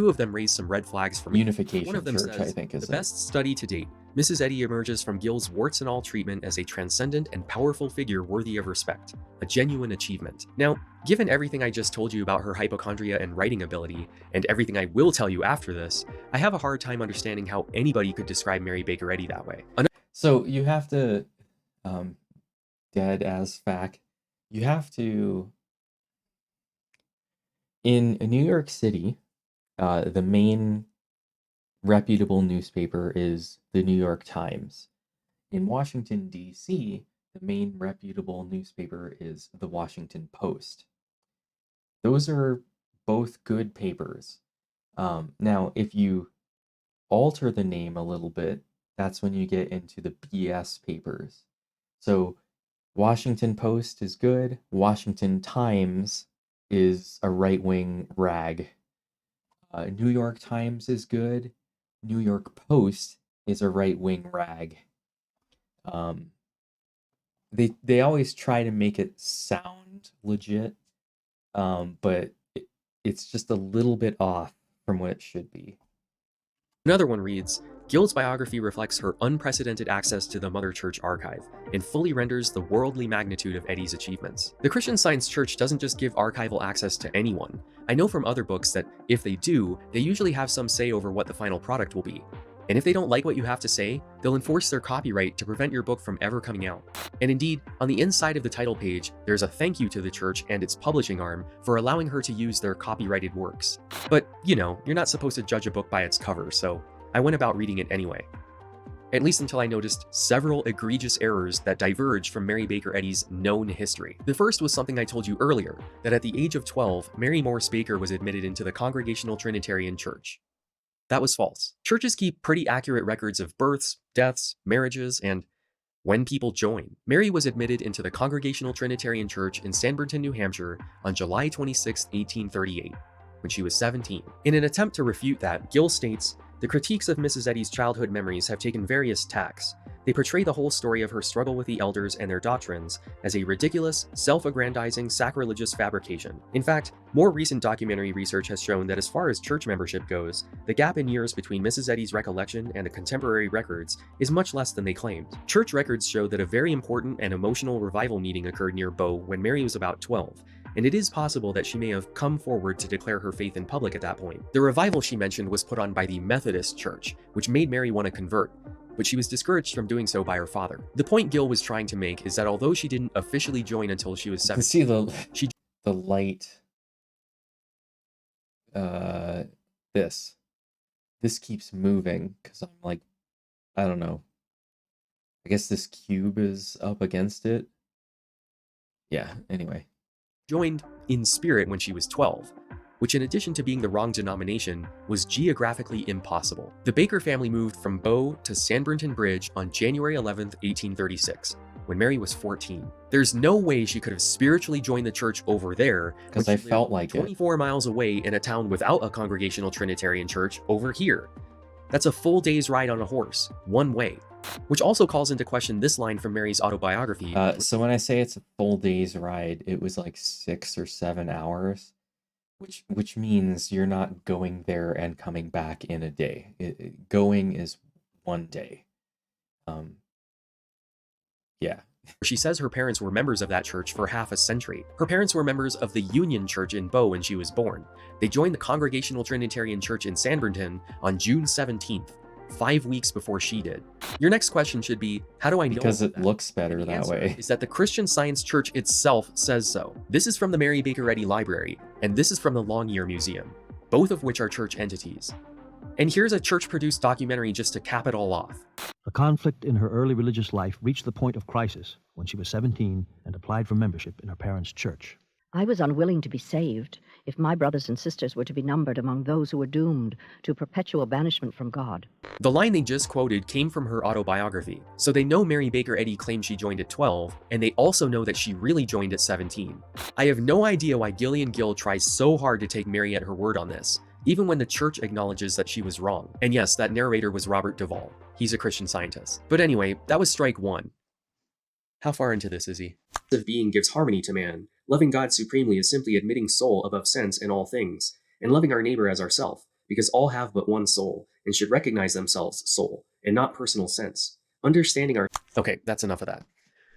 of them raised some red flags for me. One Unification of them Church, I says, think, is the best study to date. Mrs. Eddy emerges from Gill's warts and all treatment as a transcendent and powerful figure worthy of respect, a genuine achievement. Now, given everything I just told you about her hypochondria and writing ability, and everything I will tell you after this, I have a hard time understanding how anybody could describe Mary Baker Eddy that way. So you have to, dead as fact, you have to, in New York City, the main reputable newspaper is the New York Times. In Washington, D.C., the main reputable newspaper is the Washington Post. Those are both good papers. Now, if you alter the name a little bit, that's when you get into the BS papers. So, Washington Post is good. Washington Times is a right-wing rag. New York Times is good. New York Post is a right-wing rag. They always try to make it sound legit, but it's just a little bit off from what it should be. Another one reads, Gill's biography reflects her unprecedented access to the Mother Church archive and fully renders the worldly magnitude of Eddy's achievements. The Christian Science Church doesn't just give archival access to anyone. I know from other books that if they do, they usually have some say over what the final product will be. And if they don't like what you have to say, they'll enforce their copyright to prevent your book from ever coming out. And indeed, on the inside of the title page, there's a thank you to the church and its publishing arm for allowing her to use their copyrighted works. But, you know, you're not supposed to judge a book by its cover, so I went about reading it anyway. At least until I noticed several egregious errors that diverge from Mary Baker Eddy's known history. The first was something I told you earlier, that at the age of 12, Mary Morse Baker was admitted into the Congregational Trinitarian Church. That was false. Churches keep pretty accurate records of births, deaths, marriages, and when people join. Mary was admitted into the Congregational Trinitarian Church in Sanbornton, New Hampshire on July 26, 1838, when she was 17. In an attempt to refute that, Gill states, the critiques of Mrs. Eddy's childhood memories have taken various tacks. They portray the whole story of her struggle with the elders and their doctrines as a ridiculous, self-aggrandizing, sacrilegious fabrication. In fact, more recent documentary research has shown that as far as church membership goes, the gap in years between Mrs. Eddy's recollection and the contemporary records is much less than they claimed. Church records show that a very important and emotional revival meeting occurred near Bow when Mary was about 12, and it is possible that she may have come forward to declare her faith in public at that point. The revival she mentioned was put on by the Methodist Church, which made Mary want to convert, but she was discouraged from doing so by her father. The point Gill was trying to make is that although she didn't officially join until she was 17, See the light. This keeps moving because I'm like, I don't know. I guess this cube is up against it. Yeah, anyway. joined in spirit when she was 12, which in addition to being the wrong denomination, was geographically impossible. The Baker family moved from Bow to Sanbornton Bridge on January 11, 1836, when Mary was 14. There's no way she could have spiritually joined the church over there Because I felt like 24 miles away in a town without a Congregational Trinitarian Church over here. That's a full day's ride on a horse, one way. Which also calls into question this line from Mary's autobiography. So when I say it's a full day's ride, it was like 6 or 7 hours, which means you're not going there and coming back in a day. Going is one day. Yeah. She says her parents were members of that church for half a century. Her parents were members of the Union Church in Bow when she was born. They joined the Congregational Trinitarian Church in Sanbornton on June 17th, 5 weeks before she did. Your next question should be, how do I know? Because it that? looks better The that answer way. is that the Christian Science Church itself says so. This is from the Mary Baker Eddy Library, and this is from the Longyear Museum, both of which are church entities. And here's a church-produced documentary just to cap it all off. A conflict in her early religious life reached the point of crisis when she was 17 and applied for membership in her parents' church. I was unwilling to be saved if my brothers and sisters were to be numbered among those who were doomed to perpetual banishment from God. The line they just quoted came from her autobiography, so they know Mary Baker Eddy claimed she joined at 12, and they also know that she really joined at 17. I have no idea why Gillian Gill tries so hard to take Mary at her word on this, even when the church acknowledges that she was wrong. And yes, that narrator was Robert Duvall. He's a Christian Scientist. But anyway, that was strike one. How far into this is he? Of being gives harmony to man. Loving God supremely is simply admitting soul above sense in all things, and loving our neighbor as ourself, because all have but one soul, and should recognize themselves soul, and not personal sense. Understanding our... Okay, that's enough of that.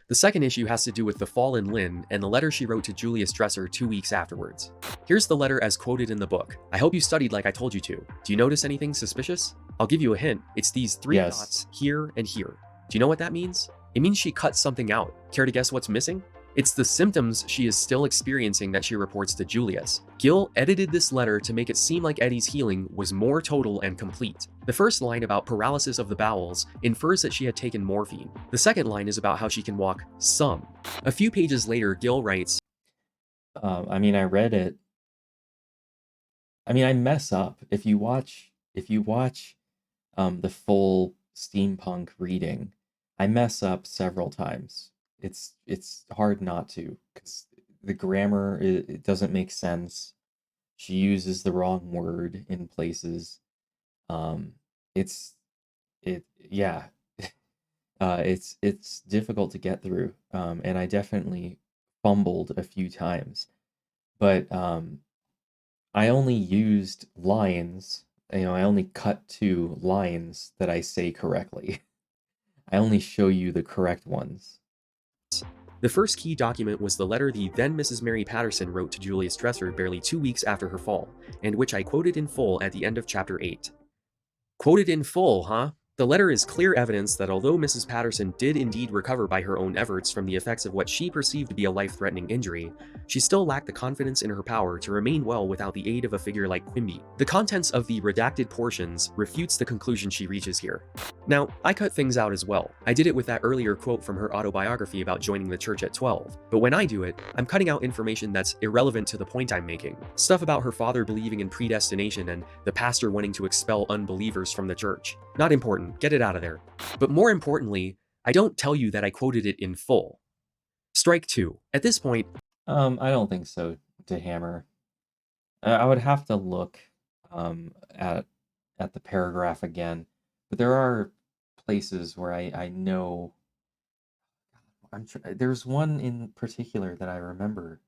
The second issue has to do with the fall in Lynn and the letter she wrote to Julius Dresser 2 weeks afterwards. Here's the letter as quoted in the book. I hope you studied like I told you to. Do you notice anything suspicious? I'll give you a hint. It's these three dots here and here. Do you know what that means? It means she cut something out. Care to guess what's missing? It's the symptoms she is still experiencing that she reports to Julius. Gill edited this letter to make it seem like Eddy's healing was more total and complete. The first line about paralysis of the bowels infers that she had taken morphine. The second line is about how she can walk some. A few pages later, Gill writes, I mean, I read it. I mean, I mess up. If you watch the full steampunk reading, I mess up several times. It's hard not to, because the grammar, it doesn't make sense. She uses the wrong word in places. It's difficult to get through. And I definitely fumbled a few times, but I only used lines. I only cut to lines that I say correctly. I only show you the correct ones. The first key document was the letter the then Mrs. Mary Patterson wrote to Julius Dresser barely 2 weeks after her fall, and which I quoted in full at the end of chapter 8. Quoted in full, huh? The letter is clear evidence that although Mrs. Patterson did indeed recover by her own efforts from the effects of what she perceived to be a life-threatening injury, she still lacked the confidence in her power to remain well without the aid of a figure like Quimby. The contents of the redacted portions refutes the conclusion she reaches here. Now, I cut things out as well. I did it with that earlier quote from her autobiography about joining the church at 12, but when I do it, I'm cutting out information that's irrelevant to the point I'm making. Stuff about her father believing in predestination and the pastor wanting to expel unbelievers from the church. Not important. Get it out of there. But more importantly, I don't tell you that I quoted it in full. Strike two. At this point, I don't think so, to Hammer. I would have to look at the paragraph again, but there are places where I know. There's one in particular that I remember.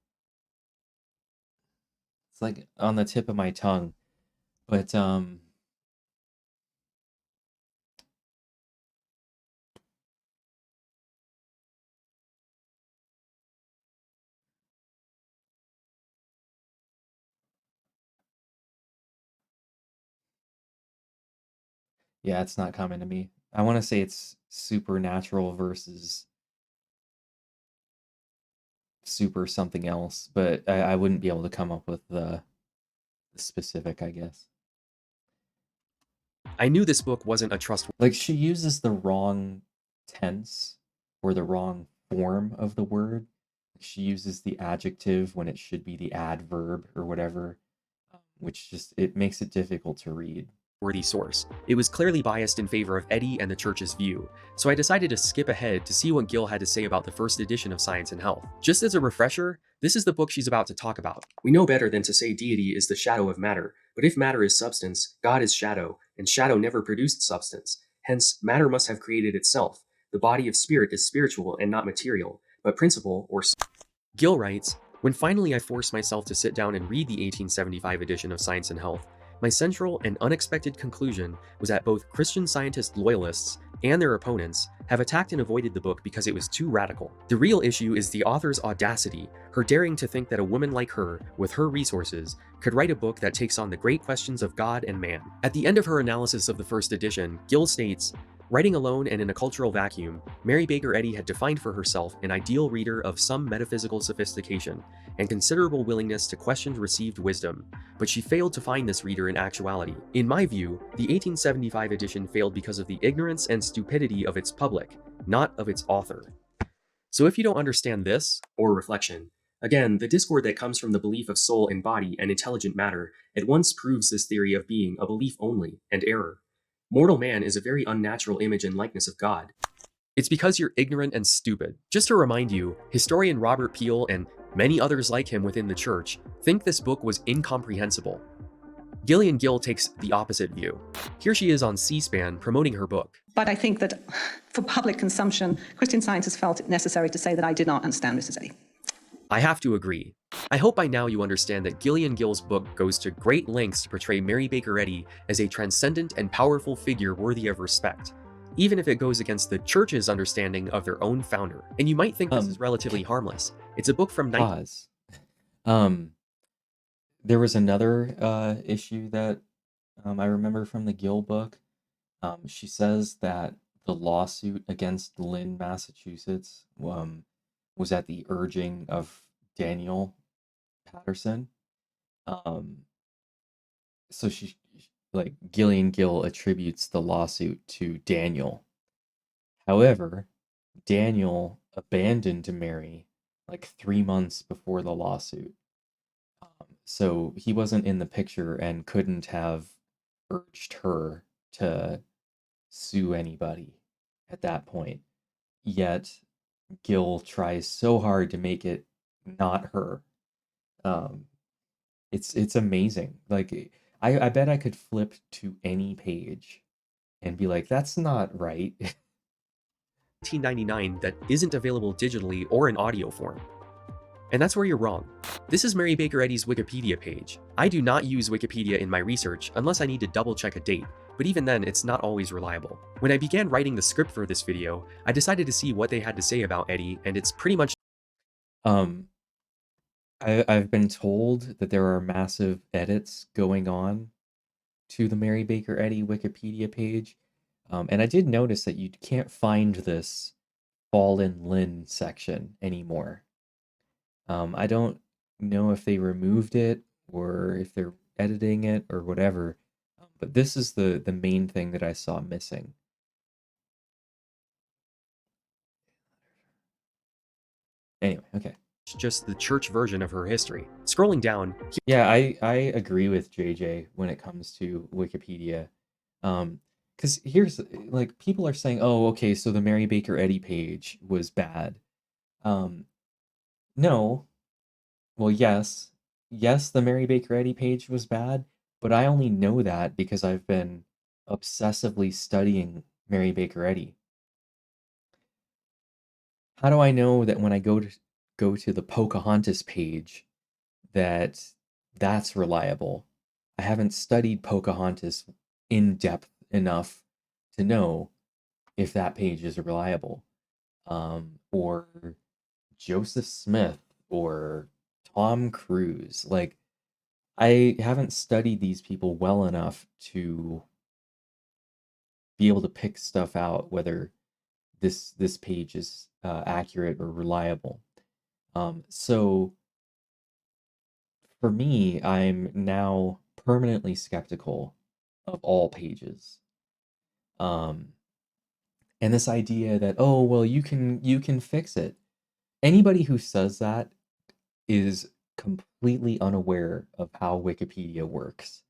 It's like on the tip of my tongue, but yeah, it's not coming to me. I want to say it's supernatural versus super something else, but I wouldn't be able to come up with the specific, I guess. I knew this book wasn't a trustworthy. Like, she uses the wrong tense or the wrong form of the word. She uses the adjective when it should be the adverb or whatever, which just, it makes it difficult to read. Source. It was clearly biased in favor of Eddy and the church's view, so I decided to skip ahead to see what Gill had to say about the first edition of Science and Health. Just as a refresher, this is the book she's about to talk about. We know better than to say deity is the shadow of matter, but if matter is substance, God is shadow, and shadow never produced substance. Hence, matter must have created itself. The body of spirit is spiritual and not material, but principle or... Gill writes, when finally I forced myself to sit down and read the 1875 edition of Science and Health, my central and unexpected conclusion was that both Christian Scientist loyalists and their opponents have attacked and avoided the book because it was too radical. The real issue is the author's audacity, her daring to think that a woman like her, with her resources, could write a book that takes on the great questions of God and man. At the end of her analysis of the first edition, Gill states, writing alone and in a cultural vacuum, Mary Baker Eddy had defined for herself an ideal reader of some metaphysical sophistication and considerable willingness to question received wisdom, but she failed to find this reader in actuality. In my view, the 1875 edition failed because of the ignorance and stupidity of its public, not of its author. So if you don't understand this, or reflection, Again, the discord that comes from the belief of soul and body and intelligent matter at once proves this theory of being a belief only and error. Mortal man is a very unnatural image and likeness of God. It's because you're ignorant and stupid. Just to remind you, historian Robert Peel and many others like him within the church think this book was incomprehensible. Gillian Gill takes the opposite view. Here she is on C-SPAN promoting her book. But I think that for public consumption, Christian Science has felt it necessary to say that I did not understand Mrs. Eddy. I have to agree. I hope by now you understand that Gillian Gill's book goes to great lengths to portray Mary Baker Eddy as a transcendent and powerful figure worthy of respect, even if it goes against the church's understanding of their own founder. And you might think this is relatively harmless. It's a book from Pause. There was another issue that I remember from the Gill book. She says that the lawsuit against Lynn, Massachusetts, was at the urging of Daniel Patterson. So like Gillian Gill attributes the lawsuit to Daniel. However, Daniel abandoned Mary like 3 months before the lawsuit. So he wasn't in the picture and couldn't have urged her to sue anybody at that point. Yet Gill tries so hard to make it not her. It's amazing. Like I bet I could flip to any page and be like, that's not right. 1999 that isn't available digitally or in audio form. And that's where you're wrong. This is Mary Baker Eddy's Wikipedia page. I do not use Wikipedia in my research unless I need to double check a date, but even then it's not always reliable. When I began writing the script for this video, I decided to see what they had to say about Eddy, and it's pretty much I've been told that there are massive edits going on to the Mary Baker Eddy Wikipedia page. And I did notice that you can't find this Fallen Lynn section anymore. I don't know if they removed it or if they're editing it or whatever, but this is the main thing that I saw missing. Anyway, okay. just the church version of her history. Scrolling down. Yeah, I agree with JJ when it comes to Wikipedia. Because here's, like, people are saying, oh, okay, so the Mary Baker Eddy page was bad. No. Well, yes. Yes, the Mary Baker Eddy page was bad, but I only know that because I've been obsessively studying Mary Baker Eddy. How do I know that when I go to the Pocahontas page that that's reliable? I haven't studied Pocahontas in depth enough to know if that page is reliable. Or Joseph Smith or Tom Cruise. Like, I haven't studied these people well enough to be able to pick stuff out, whether this page is accurate or reliable. So for me, I'm now permanently skeptical of all pages. And this idea that, oh, well, you can fix it. Anybody who says that is completely unaware of how Wikipedia works.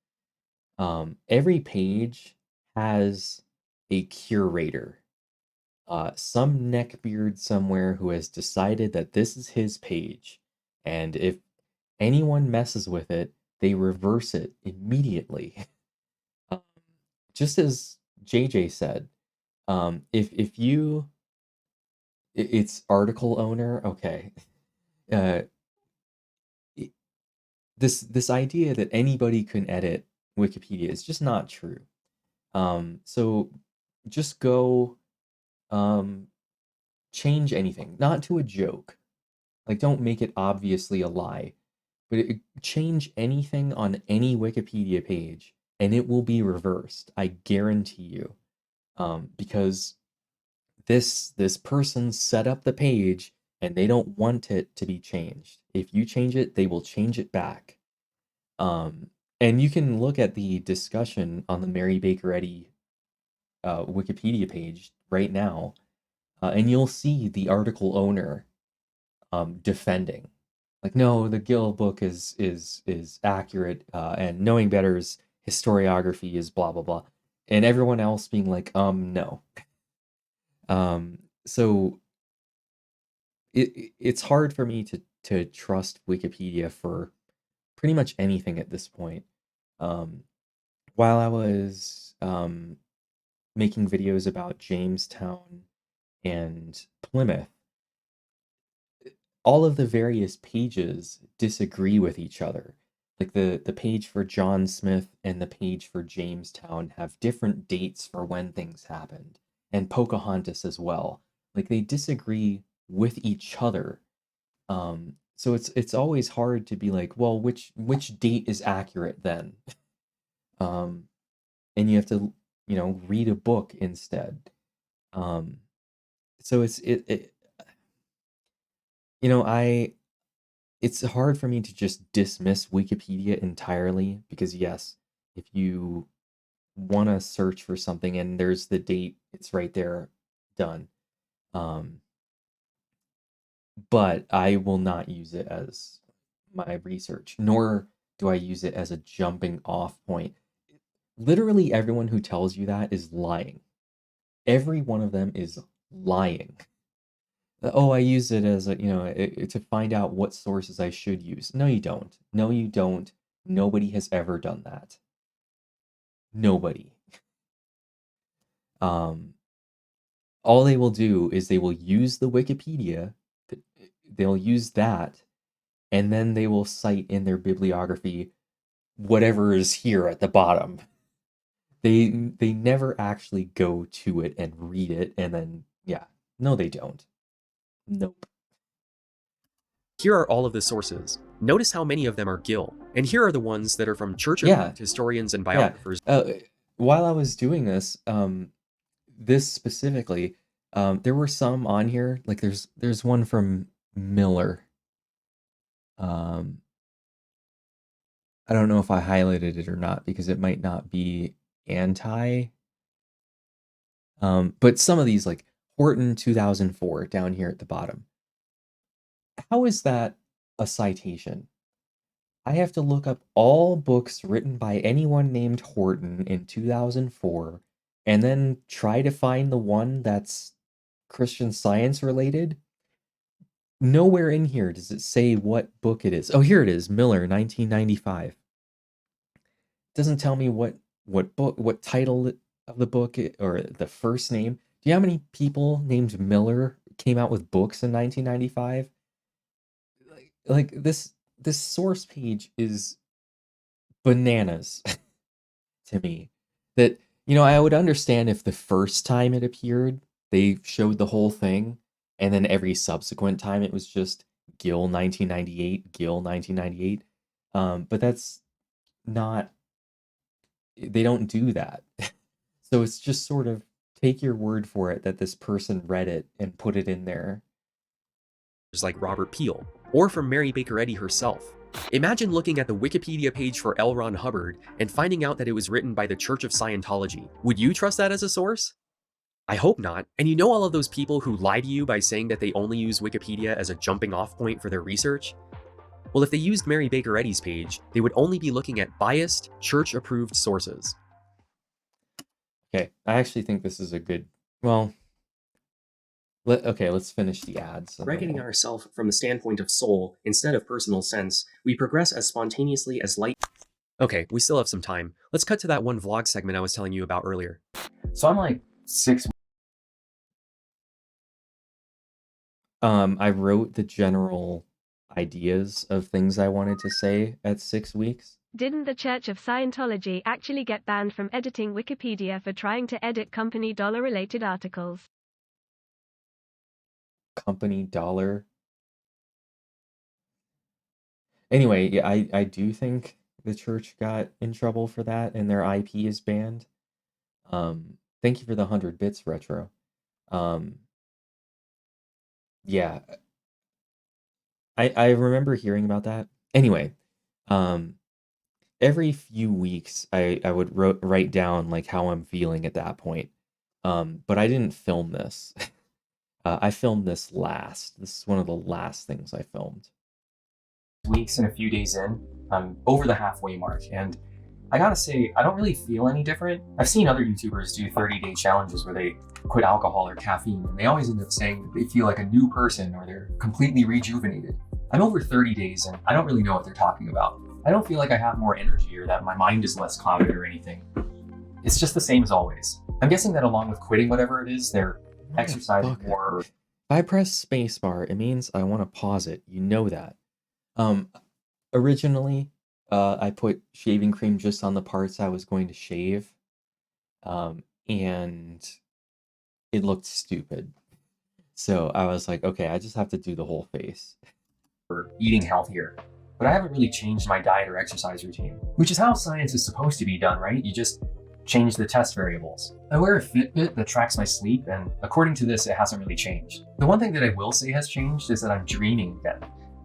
Every page has a curator. Some neckbeard somewhere who has decided that this is his page, and if anyone messes with it, they reverse it immediately. Just as JJ said, if you, it's article owner, okay. This idea that anybody can edit Wikipedia is just not true. So just go change anything, not to a joke. Like, don't make it obviously a lie, but change anything on any Wikipedia page and it will be reversed. I guarantee you. Because this person set up the page and they don't want it to be changed. If you change it, they will change it back. And you can look at the discussion on the Mary Baker Eddy Wikipedia page right now, and you'll see the article owner defending like, no, the Gill book is accurate, and Knowing Better's historiography is blah blah blah, and everyone else being like, no. So it's hard for me to trust Wikipedia for pretty much anything at this point. While I was making videos about Jamestown and Plymouth, all of the various pages disagree with each other. Like the page for John Smith and the page for Jamestown have different dates for when things happened, and Pocahontas as well. Like they disagree with each other. So it's always hard to be like, well, which date is accurate then? And you have to, read a book instead. So it's hard for me to just dismiss Wikipedia entirely because yes, if you want to search for something and there's the date, it's right there, done. But I will not use it as my research, nor do I use it as a jumping off point. Literally everyone who tells you that is lying. Every one of them is lying. Oh, I use it as to find out what sources I should use. No, you don't. No, you don't. Nobody has ever done that. Nobody. All they will do is they will use the Wikipedia, they'll use that, and then they will cite in their bibliography whatever is here at the bottom. They never actually go to it and read it, and then no, they don't. Nope. Here are all of the sources. Notice how many of them are Gill, and here are the ones that are from church historians and biographers. While I was doing this, this specifically, there were some on here. Like there's one from Miller. I don't know if I highlighted it or not because it might not be anti. But some of these, like Horton 2004 down here at the bottom. How is that a citation? I have to look up all books written by anyone named Horton in 2004 and then try to find the one that's Christian Science related. Nowhere in here does it say what book it is. Oh, here it is, Miller, 1995. Doesn't tell me what book, what title of the book or the first name. Do you know how many people named Miller came out with books in 1995? Like this source page is bananas to me. That I would understand if the first time it appeared, they showed the whole thing, and then every subsequent time it was just Gill 1998, Gill 1998. But that's not. They don't do that. So it's just sort of take your word for it that this person read it and put it in there. Like Robert Peel, or from Mary Baker Eddy herself. Imagine looking at the Wikipedia page for L. Ron Hubbard and finding out that it was written by the Church of Scientology. Would you trust that as a source? I hope not. And all of those people who lie to you by saying that they only use Wikipedia as a jumping off point for their research? Well, if they used Mary Baker Eddy's page, they would only be looking at biased, church-approved sources. Okay, I actually think this is a good, well, let's finish the ads. Reckoning ourselves from the standpoint of soul instead of personal sense, we progress as spontaneously as light. Okay, we still have some time. Let's cut to that one vlog segment I was telling you about earlier. So I'm like 6. I wrote the general ideas of things I wanted to say at 6 weeks. Didn't the Church of Scientology actually get banned from editing Wikipedia for trying to edit company dollar-related articles? Company dollar. Anyway, yeah, I do think the church got in trouble for that and their IP is banned. Thank you for the 100 bits, Retro. Yeah. I remember hearing about that. Anyway, every few weeks I would write down like how I'm feeling at that point. But I didn't film this. I filmed this last. This is one of the last things I filmed. weeks and a few days in, I'm over the halfway mark, and I gotta say, I don't really feel any different. I've seen other YouTubers do 30-day challenges where they quit alcohol or caffeine, and they always end up saying that they feel like a new person or they're completely rejuvenated. I'm over 30 days and I don't really know what they're talking about. I don't feel like I have more energy or that my mind is less clouded or anything. It's just the same as always. I'm guessing that along with quitting whatever it is, they're exercising more. If I press spacebar, it means I want to pause it. You know that. Originally, I put shaving cream just on the parts I was going to shave, and it looked stupid. So I was like, okay, I just have to do the whole face. For eating healthier. But I haven't really changed my diet or exercise routine, which is how science is supposed to be done, right? You just change the test variables. I wear a Fitbit that tracks my sleep, and according to this, it hasn't really changed. The one thing that I will say has changed is that I'm dreaming again.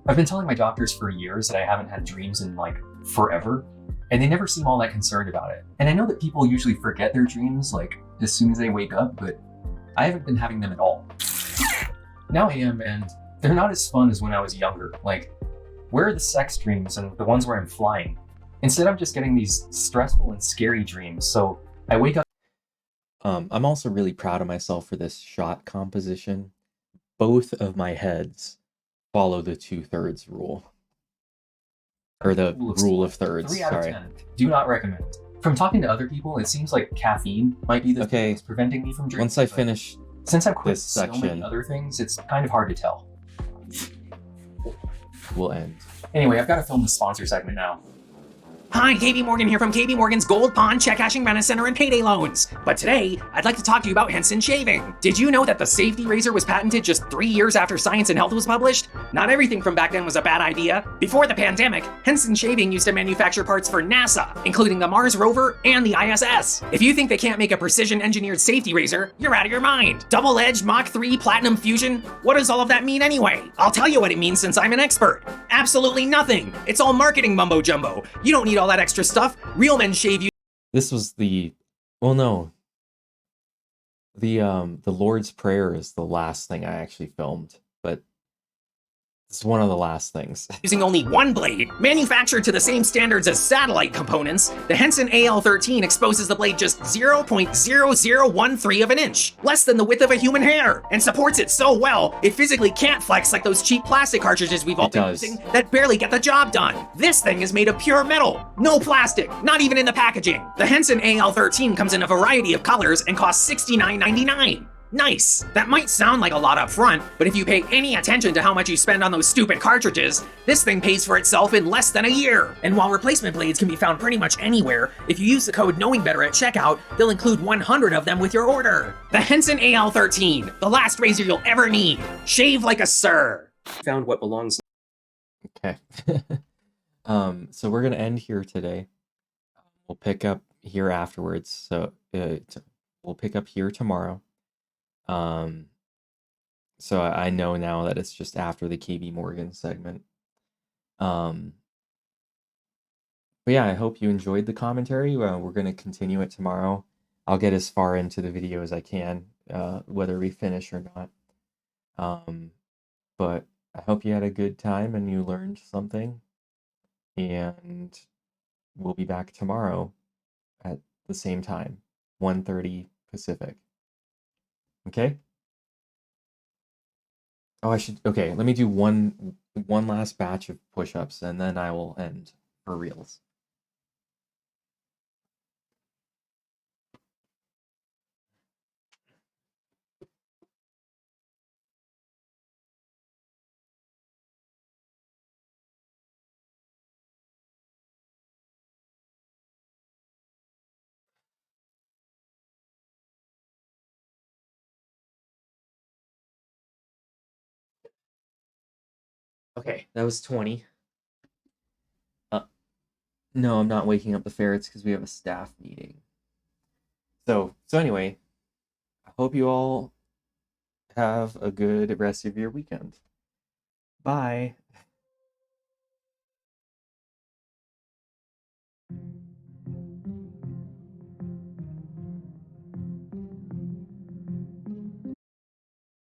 I've been telling my doctors for years that I haven't had dreams in like forever, and they never seem all that concerned about it. And I know that people usually forget their dreams like as soon as they wake up, but I haven't been having them at all. Now I am, and they're not as fun as when I was younger. Like, where are the sex dreams and the ones where I'm flying? Instead, I'm just getting these stressful and scary dreams, so I wake up. I'm also really proud of myself for this shot composition. Both of my heads follow the 2/3 rule. Or the rule of thirds, 3 out of sorry. 10. Do not recommend. From talking to other people, it seems like caffeine might be the thing that's preventing me from drinking. Once I but finish since I've quit this so many section, other things, it's kind of hard to tell. we'll end. Anyway, I've got to film the sponsor segment now. Hi, KB Morgan here from KB Morgan's Gold Pond Check Cashing Menace Center and Payday Loans. But today, I'd like to talk to you about Henson Shaving. Did you know that the safety razor was patented just 3 years after Science and Health was published? Not everything from back then was a bad idea. Before the pandemic, Henson Shaving used to manufacture parts for NASA, including the Mars rover and the ISS. If you think they can't make a precision-engineered safety razor, you're out of your mind. Double-edged Mach 3 Platinum Fusion? What does all of that mean anyway? I'll tell you what it means since I'm an expert. Absolutely nothing. It's all marketing mumbo-jumbo. You don't need all that extra stuff. Real men shave you. This was the, well, no. The Lord's Prayer is the last thing I actually filmed, but it's one of the last things. Using only one blade, manufactured to the same standards as satellite components, the Henson AL13 exposes the blade just 0.0013 of an inch, less than the width of a human hair, and supports it so well, it physically can't flex like those cheap plastic cartridges we've all been using that barely get the job done. This thing is made of pure metal, no plastic, not even in the packaging. The Henson AL13 comes in a variety of colors and costs $69.99. Nice! That might sound like a lot up front, but if you pay any attention to how much you spend on those stupid cartridges, this thing pays for itself in less than a year. And while replacement blades can be found pretty much anywhere, if you use the code Knowing Better at checkout, they'll include 100 of them with your order. The Henson AL13, the last razor you'll ever need. Shave like a sir. Found what belongs. Okay. So we're gonna end here today. We'll pick up here afterwards. So we'll pick up here tomorrow. So I know now that it's just after the KB Morgan segment. But yeah, I hope you enjoyed the commentary. We're gonna continue it tomorrow. I'll get as far into the video as I can, whether we finish or not. But I hope you had a good time and you learned something. And we'll be back tomorrow at the same time, 1:30 Pacific. Okay? Oh, okay, let me do one last batch of push-ups and then I will end for reals. Okay, that was 20. No, I'm not waking up the ferrets because we have a staff meeting. So anyway, I hope you all have a good rest of your weekend. Bye.